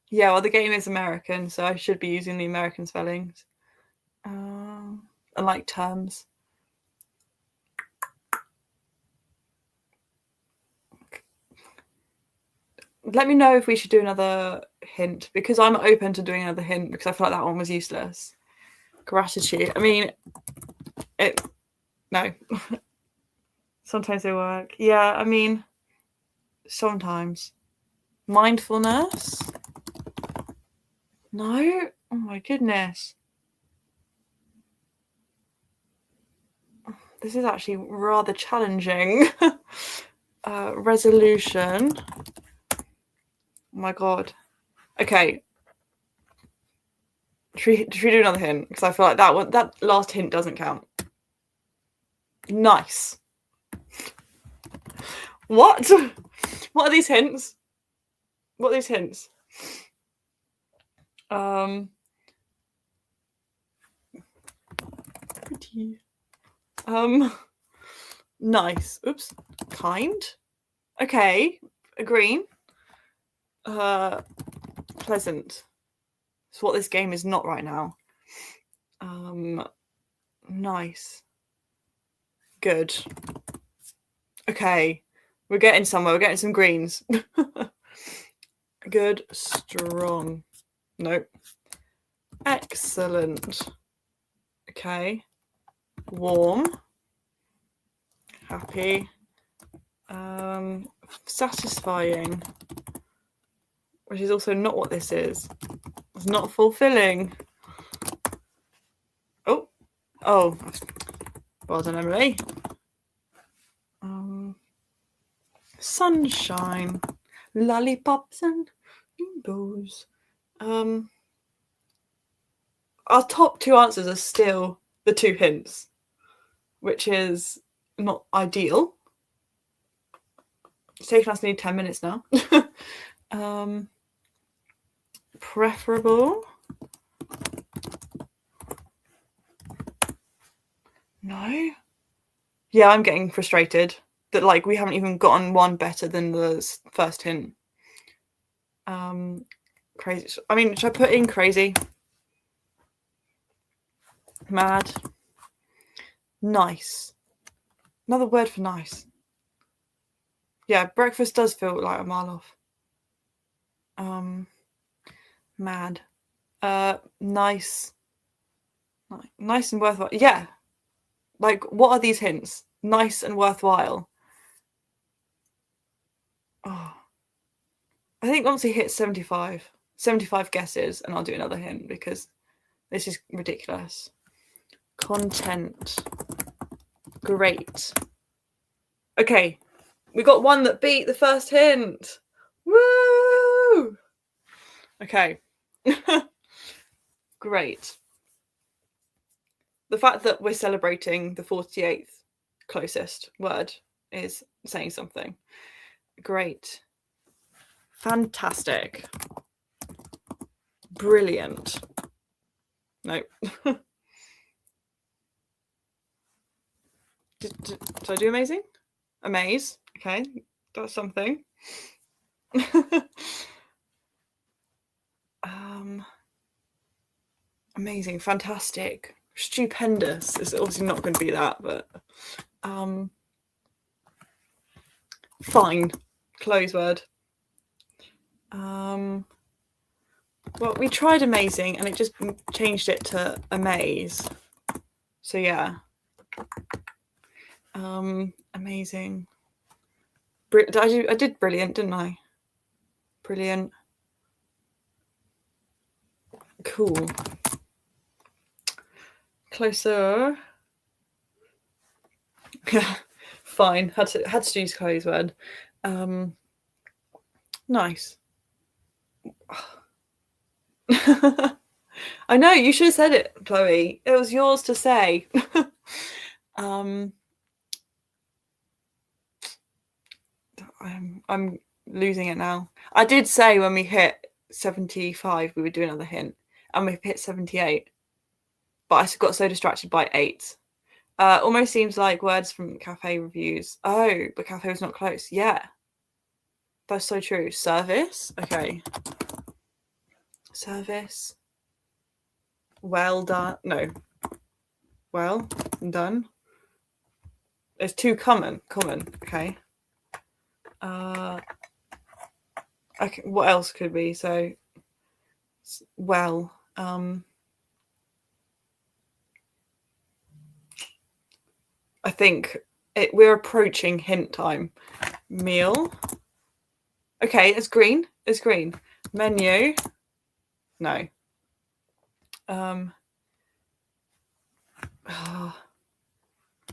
Yeah, well, the game is American, so I should be using the American spellings. And like terms. Let me know if we should do another hint, because I'm open to doing another hint because I feel like that one was useless. Gratitude. I mean, no. Sometimes they work. Yeah, I mean, sometimes. Mindfulness. No? Oh my goodness. This is actually rather challenging. Resolution. Oh my god. Okay. Should we do another hint? Because I feel like that last hint doesn't count. Nice. What? What are these hints? What are these hints? Pretty. Nice. Oops. Kind. Okay. Green. Pleasant. It's what this game is not right now. Nice. Good. Okay. We're getting somewhere. We're getting some greens. Good. Strong. Nope. Excellent. Okay. Warm. Happy. Satisfying. Which is also not what this is. It's not fulfilling. Oh. Well done, Emily. Sunshine. Lollipops and rainbows. Our top two answers are still the two hints, which is not ideal. It's taken us nearly 10 minutes now. Preferable. No. Yeah, I'm getting frustrated that like we haven't even gotten one better than the first hint. Crazy. I mean, should I put in crazy? Mad. Nice. Another word for nice. Yeah, breakfast does feel like a mile off. Mad. Nice. Nice and worthwhile. Yeah. Like, what are these hints? Nice and worthwhile. Oh. I think once we hit 75 guesses, and I'll do another hint because this is ridiculous. Content. Great. Okay. We got one that beat the first hint. Woo! Okay. Great. The fact that we're celebrating the 48th closest word is saying something. Great. Fantastic. Brilliant. No. Did I do amazing? Amaze. Okay. That's something. Amazing. Fantastic. Stupendous. It's obviously not going to be that, but Fine. Close word. Well, we tried amazing and it just changed it to amaze. So yeah. Amazing. I did brilliant, didn't I? Brilliant. Cool. Closer. Fine. Had to use Chloe's word. Nice. I know, you should have said it, Chloe. It was yours to say. I'm losing it now. I did say when we hit 75 we would do another hint, and we've hit 78, but I got so distracted by 8. Almost seems like words from cafe reviews. Oh, but cafe was not close. Yeah, that's so true. Service. Okay. Service. Well done. No. Well done. There's 2 common. Okay. Okay. What else could be? So, well. I think we're approaching hint time. Meal. Okay, it's green. It's green. Menu. No.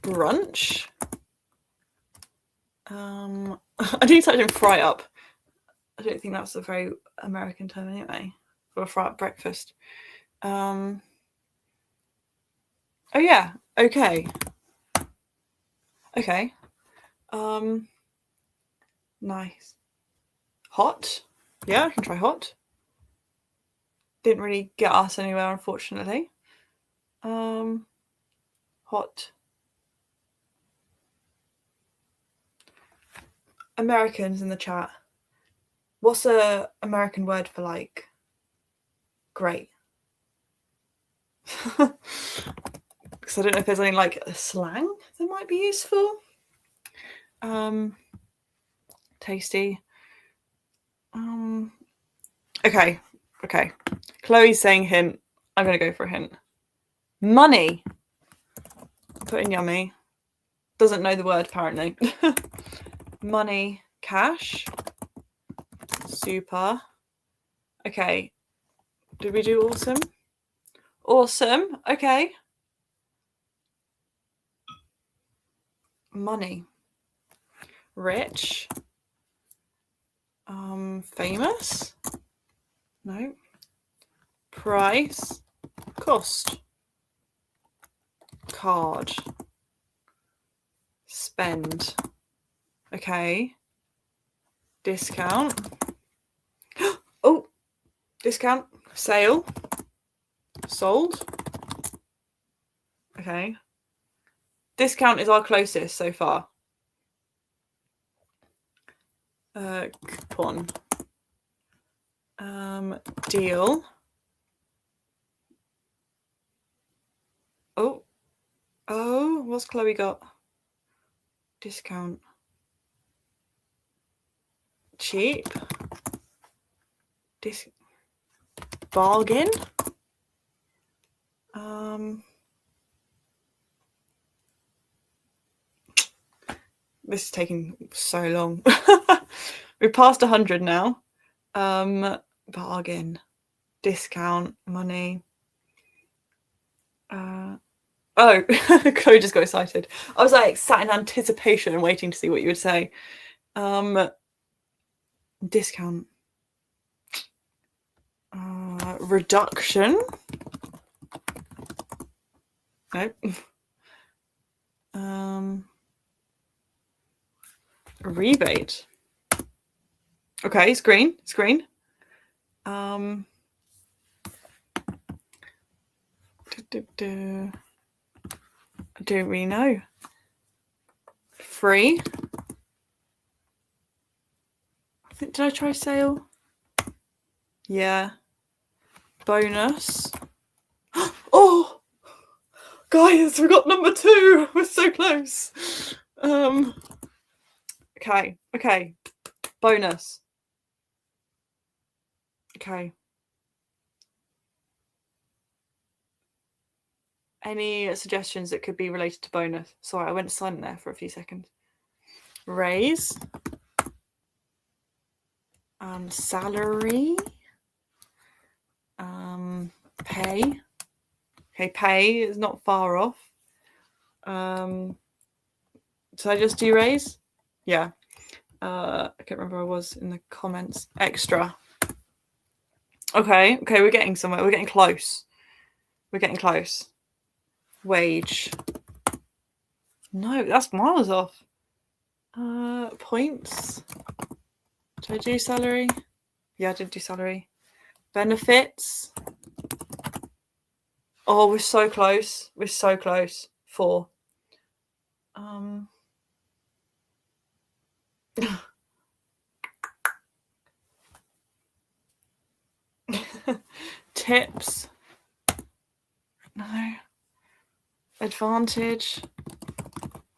Brunch. I need to type in fry up. I don't think that's a very American term anyway. For a fry up breakfast. Oh yeah. Okay. Okay. Nice. Hot. Yeah, I can try hot. Didn't really get us anywhere, unfortunately. Hot. Americans in the chat. What's a American word for like great? Because I don't know if there's any like a slang that might be useful. Tasty. Okay. Chloe's saying hint. I'm gonna go for a hint. Money. Put in yummy. Doesn't know the word apparently. Money. Cash. Super. Okay. Did we do awesome? Awesome. Okay. Money. Rich. Famous. No. Price. Cost. Card. Spend. Okay. Discount. Oh, discount. Sale. Sold. Okay. Discount is our closest so far. Coupon. Deal. Oh, what's Chloe got? Discount. Cheap. Bargain. This is taking so long. We're past 100 now. Bargain. Discount. Money. Oh, Chloe just got excited. I was like sat in anticipation and waiting to see what you would say. Discount. Reduction. Nope. Rebate. Okay, it's green. It's green. I don't really know. Free. Did I try sale? Yeah. Bonus. Oh, guys, we got number 2. We're so close. Okay. Bonus. Okay. Any suggestions that could be related to bonus? Sorry, I went silent there for a few seconds. Raise. Salary. Pay. Okay, pay is not far off. Did I just do raise? Yeah. I can't remember where I was in the comments. Extra. Okay, we're getting somewhere. We're getting close. Wage. No, that's miles off. Points. Did I do salary? Yeah, I did do salary. Benefits. Oh, we're so close. 4. Tips. No. Advantage.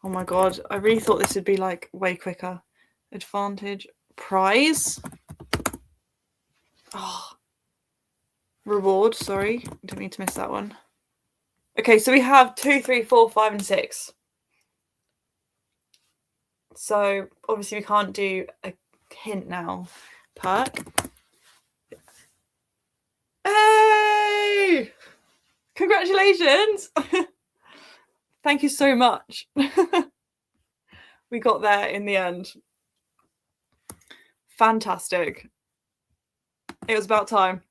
Oh my god, I really thought this would be like way quicker. Advantage. Prize. Oh. Reward, sorry. Didn't mean to miss that one. Okay, so we have 2, 3, 4, 5, and 6. So obviously we can't do a hint now. Perk. Hey! Congratulations! Thank you so much. We got there in the end. Fantastic. It was about time.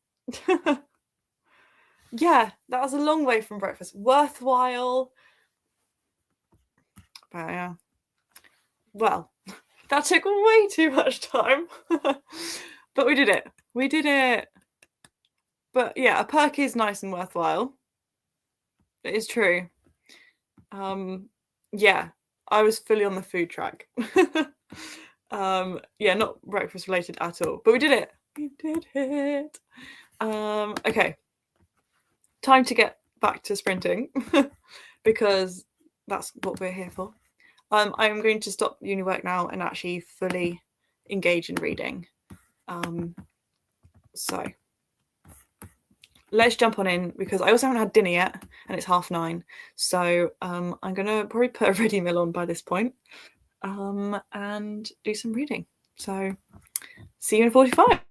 Yeah, that was a long way from breakfast. Worthwhile. But yeah. Well, that took way too much time. But we did it. But yeah, a perk is nice and worthwhile. It is true. Yeah, I was fully on the food track. Yeah, not breakfast related at all. But we did it. Okay. Time to get back to sprinting because that's what we're here for. I'm going to stop uni work now and actually fully engage in reading. So let's jump on in because I also haven't had dinner yet and it's 9:30. So I'm going to probably put a ready meal on by this point and do some reading. So see you in 45.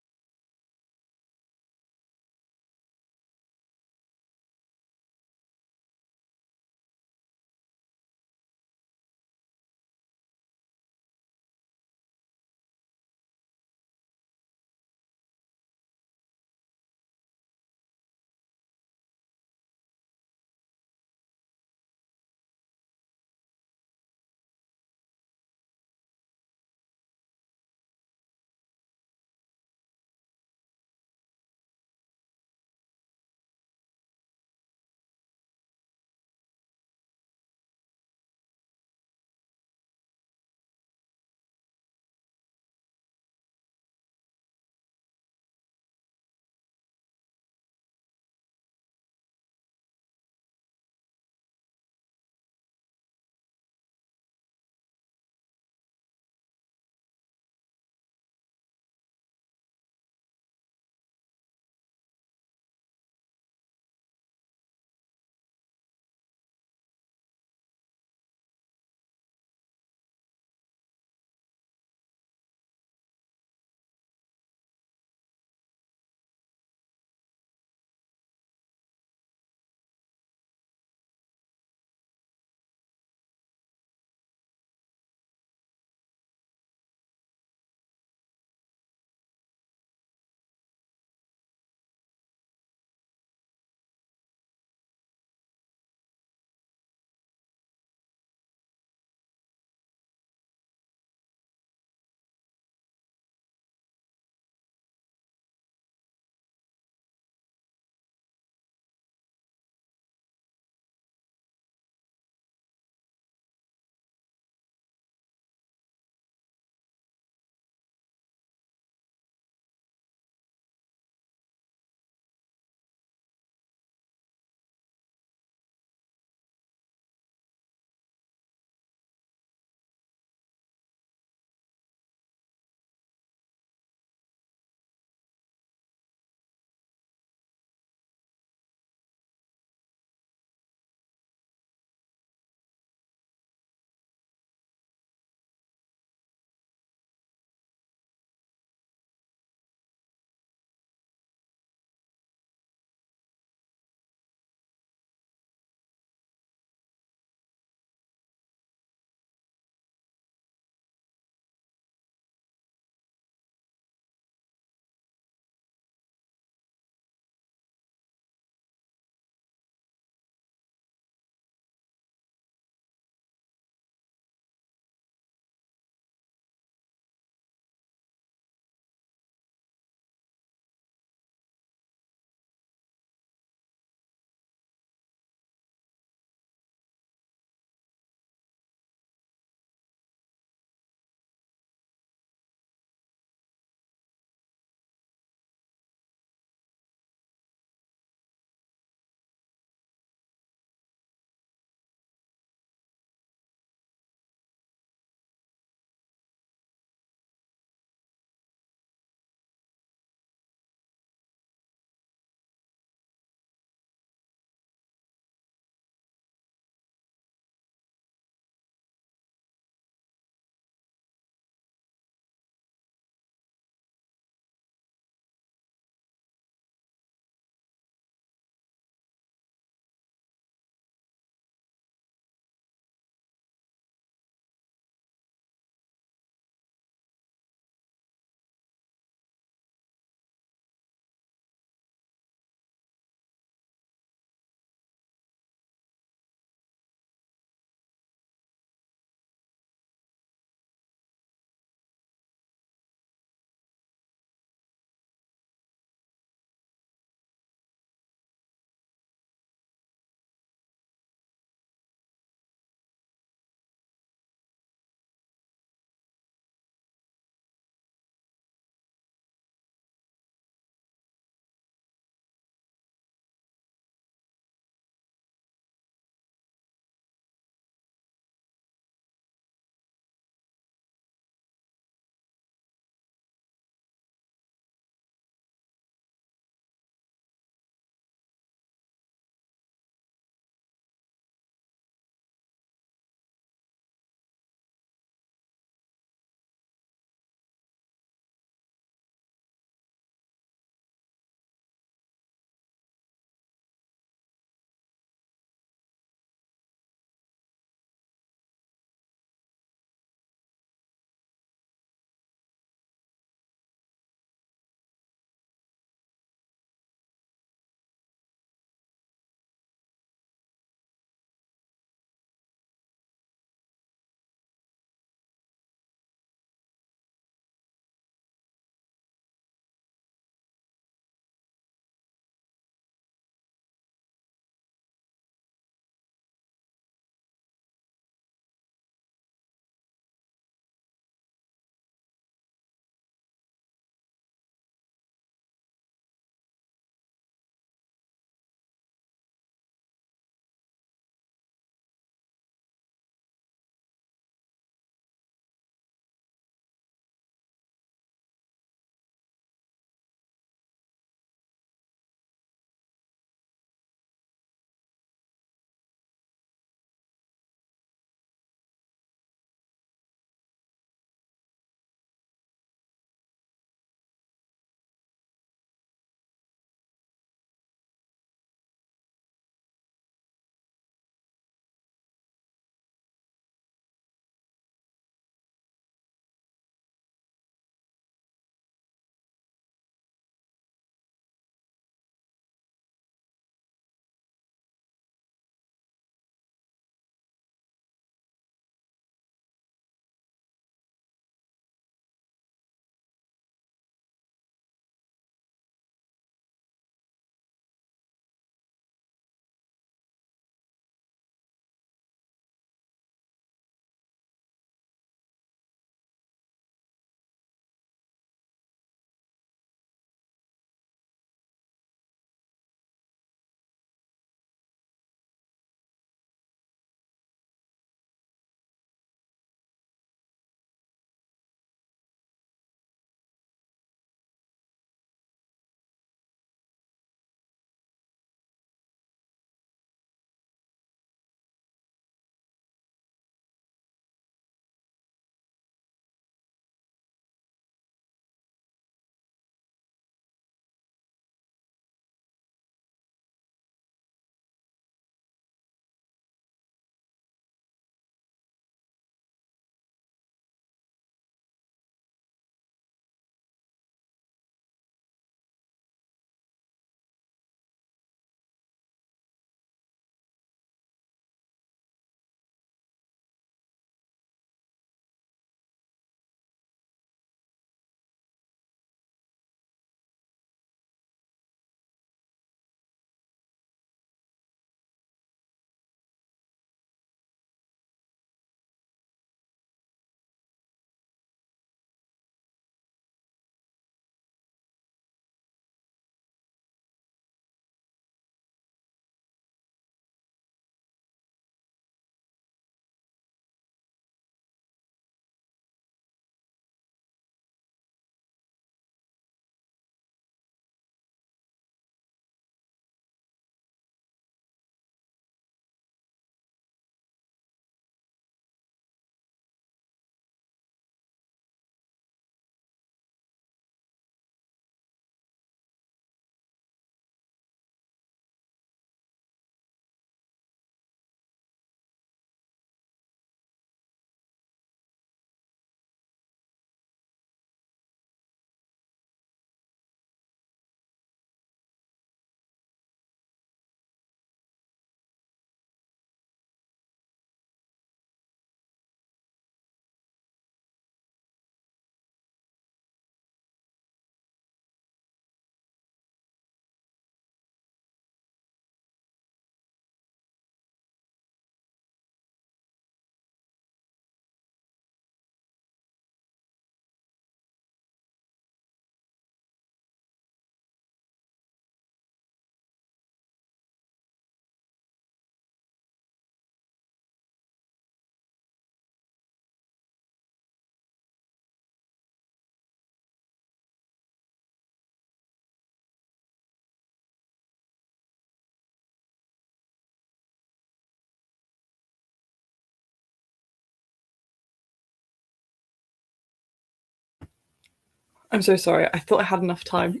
I'm so sorry. I thought I had enough time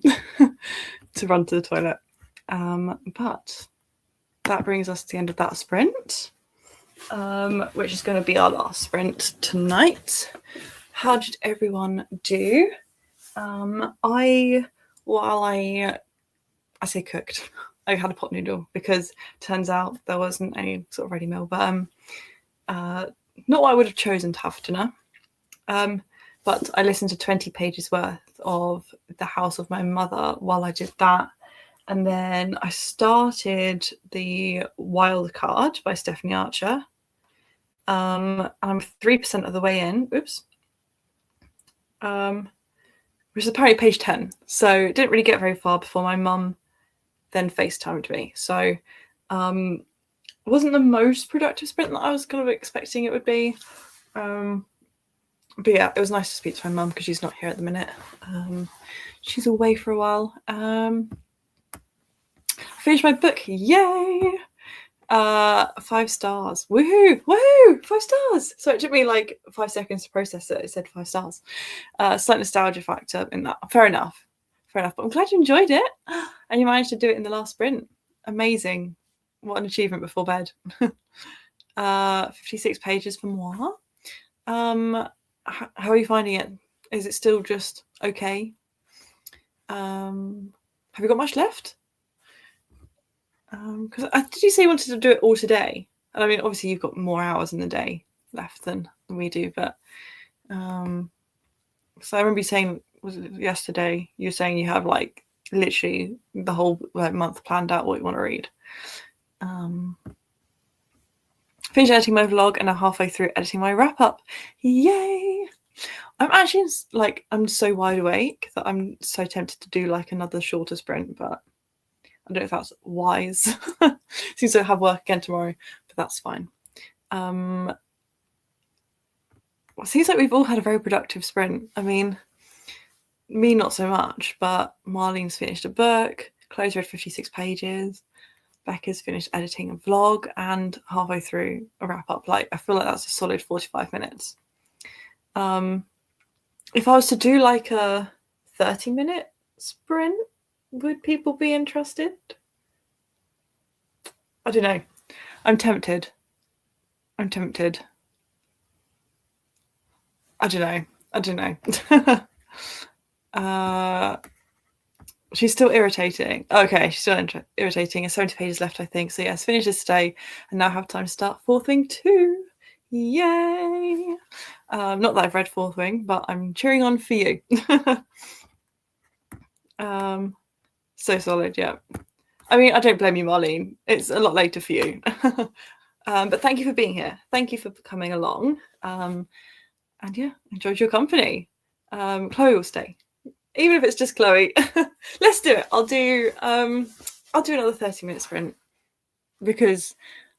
to run to the toilet. But that brings us to the end of that sprint, which is going to be our last sprint tonight. How did everyone do? I say cooked. I had a pot noodle because turns out there wasn't any sort of ready meal, but not what I would have chosen to have for dinner. But I listened to 20 pages worth of The House of My Mother while I did that. And then I started The Wild Card by Stephanie Archer. I'm 3% of the way in. Oops. Which is apparently page 10. So it didn't really get very far before my mum then FaceTimed me. So it wasn't the most productive sprint that I was kind of expecting it would be. But yeah, it was nice to speak to my mum because she's not here at the minute. She's away for a while. I finished my book. Yay! 5 stars. Woohoo! Woohoo! 5 stars. So it took me like 5 seconds to process it. It said 5 stars. Slight nostalgia factor in that. Fair enough. But I'm glad you enjoyed it. And you managed to do it in the last sprint. Amazing. What an achievement before bed. 56 pages for moi. How are you finding it? Is it still just okay? Have you got much left? Because did you say you wanted to do it all today? I mean, obviously you've got more hours in the day left than we do, but so I remember you saying, was it yesterday? You were saying you have like literally the whole month planned out what you want to read. Finished editing my vlog and I'm halfway through editing my wrap up. Yay! I'm actually I'm so wide awake that I'm so tempted to do like another shorter sprint, but I don't know if that's wise. Seems to have work again tomorrow, but that's fine. It seems like we've all had a very productive sprint. I mean, me not so much, but Marlene's finished a book, Chloe's read 56 pages, Becca's finished editing a vlog and halfway through a wrap up. Like, I feel like that's a solid 45 minutes. If I was to do like a 30-minute sprint, would people be interested? I don't know. I'm tempted. I don't know. She's still irritating. Okay, she's still irritating. 70 pages left, I think. So yes, finish this today and now have time to start Fourth Wing 2. Yay! Not that I've read Fourth Wing, but I'm cheering on for you. So solid, yeah. I mean, I don't blame you, Marlene. It's a lot later for you. But thank you for being here. Thank you for coming along. And yeah, enjoyed your company. Chloe will stay. Even if it's just Chloe. Let's do it. I'll do another 30-minute sprint because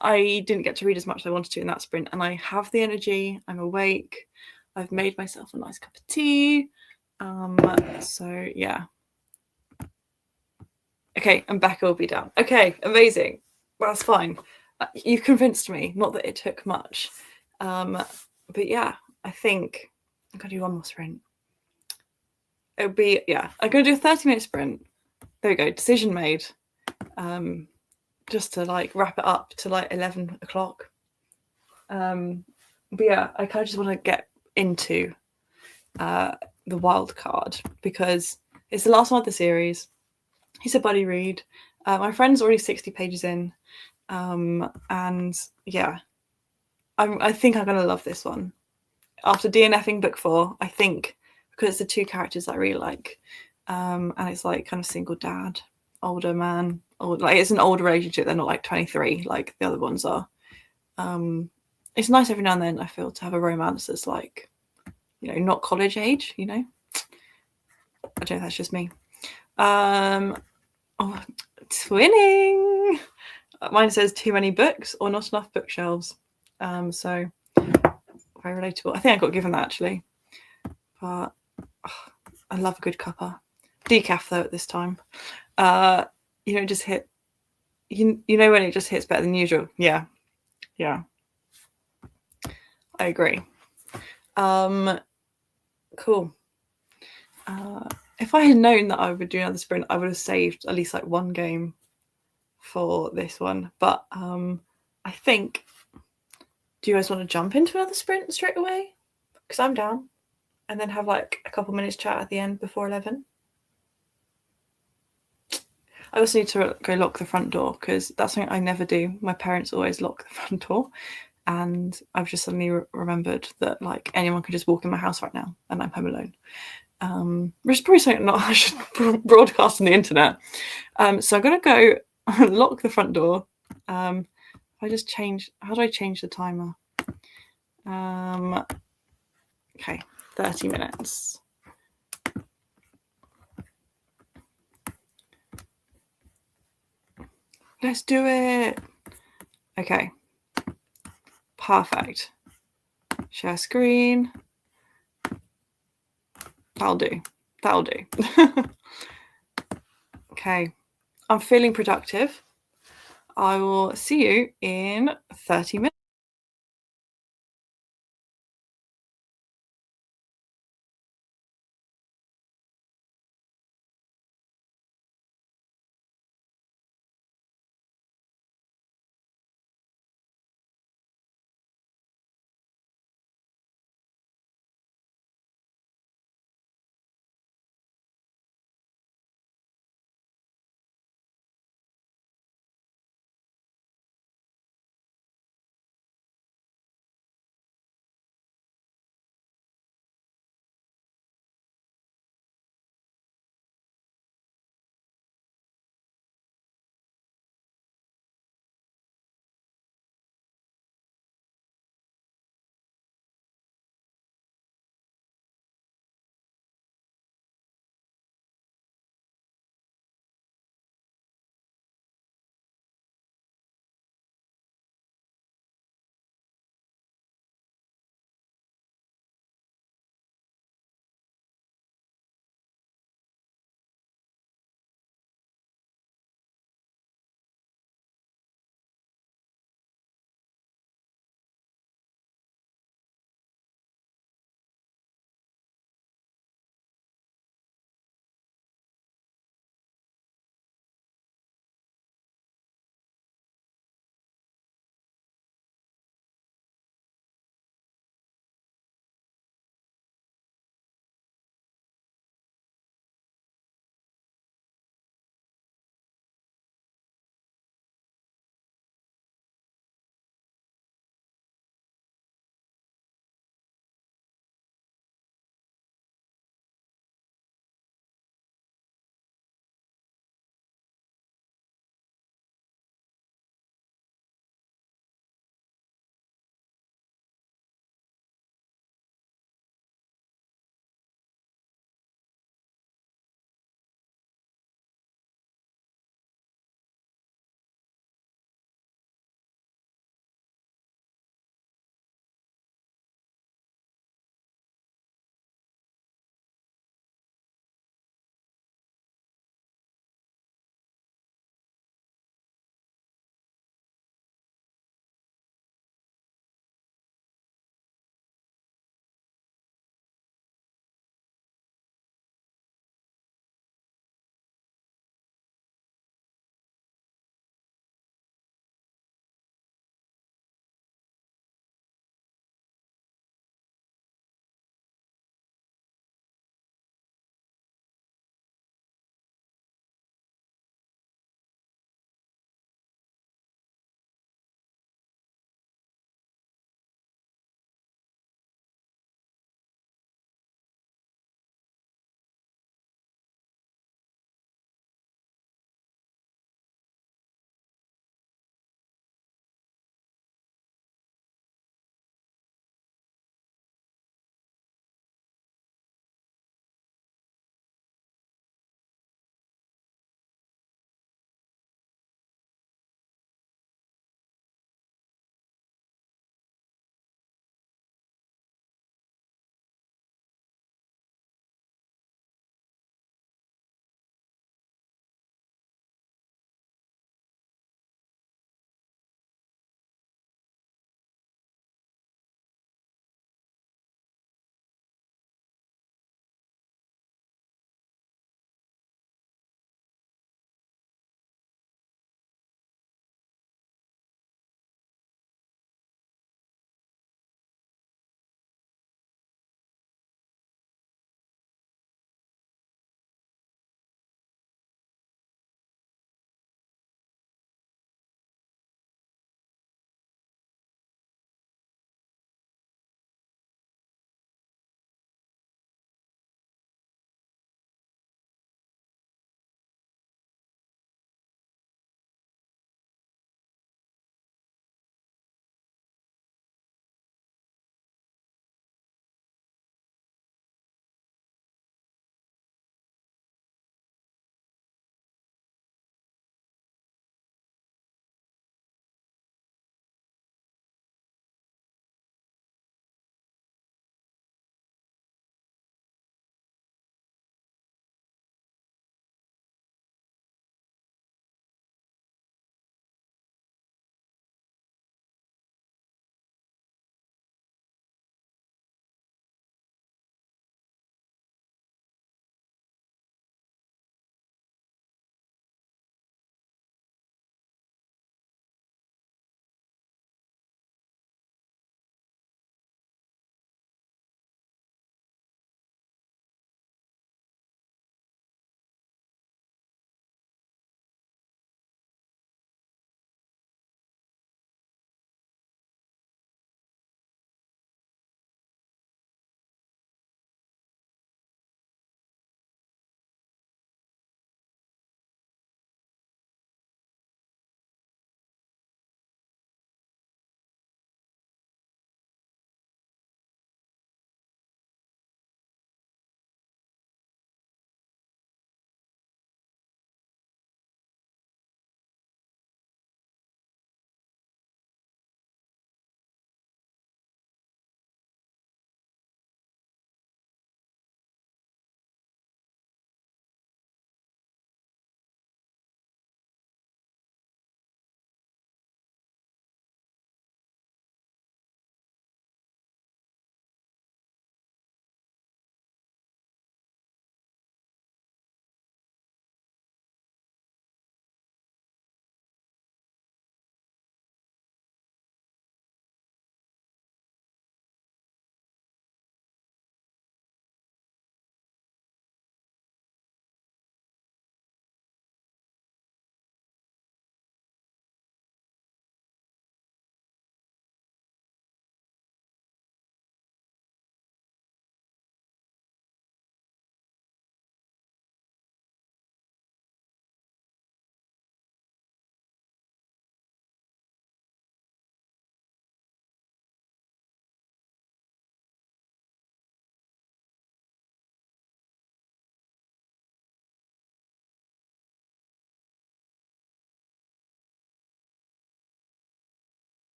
I didn't get to read as much as I wanted to in that sprint, and I have the energy. I'm awake. I've made myself a nice cup of tea. So yeah. Okay, and Becca will be down. Okay, amazing. Well, that's fine. You've convinced me. Not that it took much. But yeah, I think I'm going to do one more sprint. It'll be, yeah, I'm going to do a 30-minute sprint. There we go, decision made. Just to like wrap it up to like 11 o'clock. But yeah, I kind of just want to get into the wild card because it's the last one of the series. It's a buddy read. My friend's already 60 pages in. And yeah, I think I'm going to love this one. After DNFing book 4, I think, because it's the 2 characters I really like. And it's like kind of single dad, older man, like it's an older relationship. They're not like 23 like the other ones are. It's nice every now and then, I feel, to have a romance that's like, you know, not college age, you know. I don't know if that's just me. Oh, twinning. Mine says too many books or not enough bookshelves. So very relatable. I think I got given that actually. But I love a good cuppa. Decaf though at this time. You know, it just hit. You know when it just hits better than usual. Yeah. I agree. Cool. If I had known that I would do another sprint, I would have saved at least like one game for this one. But I think, do you guys want to jump into another sprint straight away? Because I'm down. And then have like a couple minutes chat at the end before 11. I also need to go lock the front door because that's something I never do. My parents always lock the front door. And I've just suddenly remembered that like anyone could just walk in my house right now and I'm home alone. Which is probably something I should broadcast on the internet. So I'm going to go lock the front door. If I just change, how do I change the timer? Okay, 30 minutes. Let's do it. Okay. Perfect. Share screen. That'll do. That'll do. Okay. I'm feeling productive. I will see you in 30 minutes.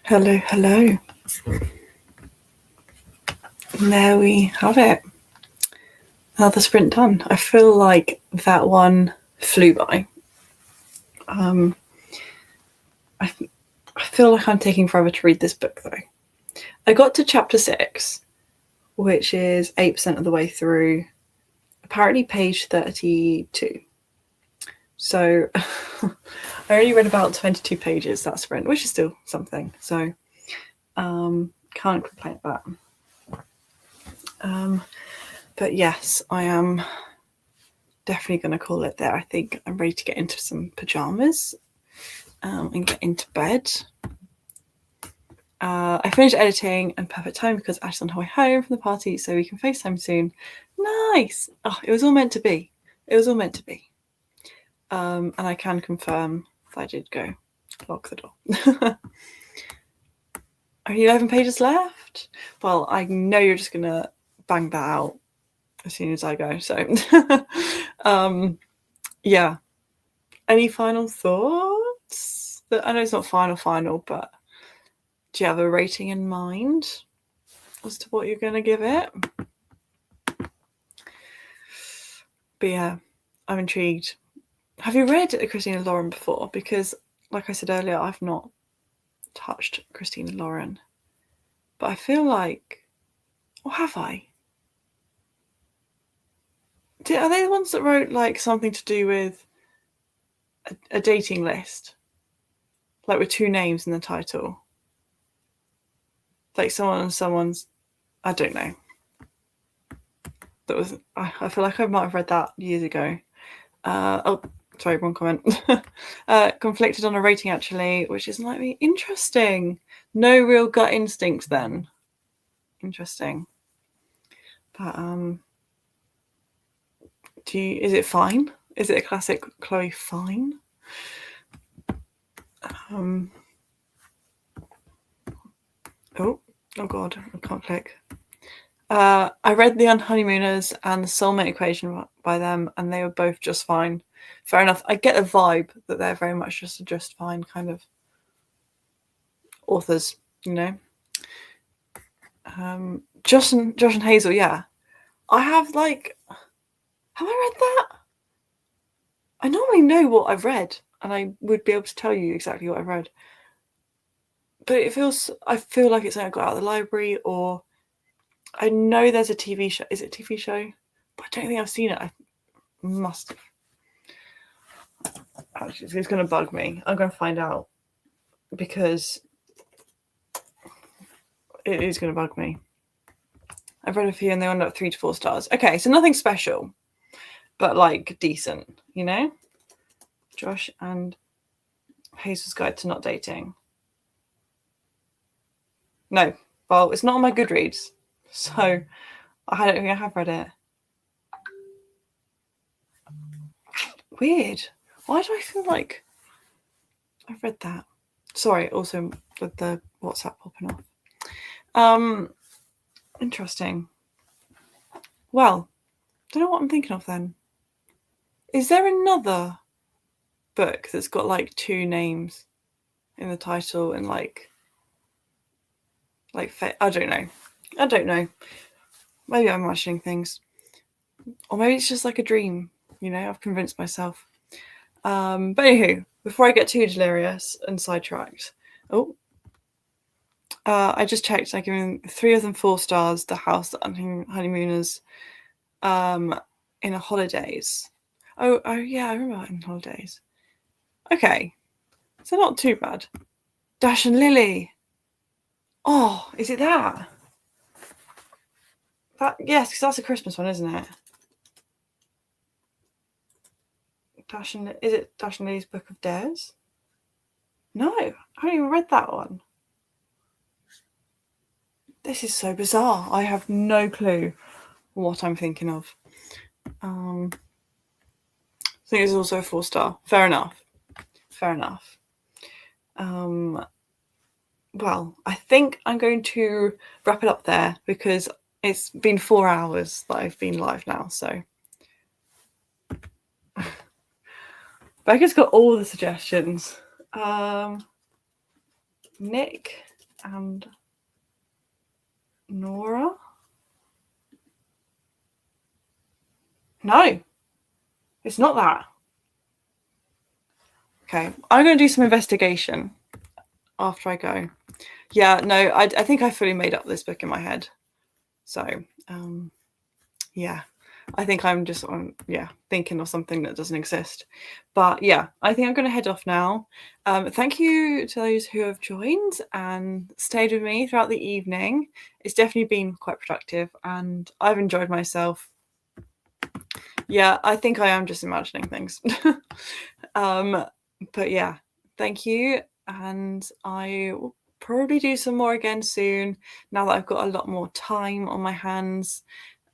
Hello, hello. And there we have it. Another sprint done. I feel like that one flew by. I feel like I'm taking forever to read this book though. I got to chapter 6, which is 8% of the way through, apparently page 32. So I only read about 22 pages that sprint, which is still something. So can't complain about that. But yes, I am definitely going to call it there. I think I'm ready to get into some pajamas and get into bed. I finished editing and perfect time because Ash's on her way home from the party, so we can FaceTime soon. Nice! Oh, it was all meant to be. It was all meant to be. And I can confirm that I did go lock the door. Only 11 pages left? Well, I know you're just going to bang that out as soon as I go. So, yeah. Any final thoughts? I know it's not final, but do you have a rating in mind as to what you're going to give it? But yeah, I'm intrigued. Have you read Christina Lauren before? Because, like I said earlier, I've not touched Christina Lauren. But I feel like... Or have I? Are they the ones that wrote, like, something to do with a dating list? Like, with 2 names in the title? Like, someone and someone's... I don't know. That was... I feel like I might have read that years ago. Oh, sorry, wrong comment. Conflicted on a rating, actually, which isn't like me. Interesting. No real gut instinct, then. Interesting. But, is it fine? Is it a classic Chloe fine? Oh God, I can't click. I read The Unhoneymooners and The Soulmate Equation by them, and they were both just fine. Fair enough. I get a vibe that they're very much just fine kind of authors, you know. Josh and Hazel, yeah. I have I read that? I normally know what I've read, and I would be able to tell you exactly what I've read. But I feel like it's something I got out of the library, or I know there's a TV show. Is it a TV show? But I don't think I've seen it. I must have. Actually, it's going to bug me. I'm going to find out because it is going to bug me. I've read a few and they end up 3 to 4 stars. Okay, so nothing special, but like decent, you know? Josh and Hazel's Guide to Not Dating. No, well, it's not on my Goodreads, so I don't think I have read it. Weird. Why do I feel like I've read that? Sorry, also with the WhatsApp popping off. Interesting. Well, don't know what I'm thinking of then. Is there another book that's got like 2 names in the title and like I don't know. Maybe I'm imagining things, or maybe it's just like a dream. You know, I've convinced myself. But anywho, before I get too delirious and sidetracked, I just checked. I given 3 of them 4 stars. The House, The Honeymooners, In a Holidays. Oh yeah, I remember In Holidays. Okay, so not too bad. Dash and Lily. Oh, is it that? Yes, because that's a Christmas one, isn't it? Is it Dash and Lily's Book of Dares? No, I haven't even read that one. This is so bizarre. I have no clue what I'm thinking of. I think it's also a 4-star. Fair enough. Well, I think I'm going to wrap it up there because it's been 4 hours that I've been live now, so. Becca's got all the suggestions. Nick and Nora. No, it's not that. Okay, I'm going to do some investigation after I go. Yeah, no, I think I fully made up this book in my head. So, yeah, I think I'm just thinking of something that doesn't exist. But yeah, I think I'm going to head off now. Thank you to those who have joined and stayed with me throughout the evening. It's definitely been quite productive and I've enjoyed myself. Yeah, I think I am just imagining things. But yeah, thank you. And I will probably do some more again soon now that I've got a lot more time on my hands.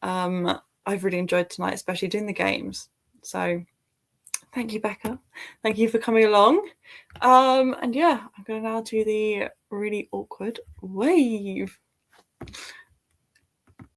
I've really enjoyed tonight, especially doing the games. So thank you, Becca. Thank you for coming along. And yeah, I'm going to now do the really awkward wave.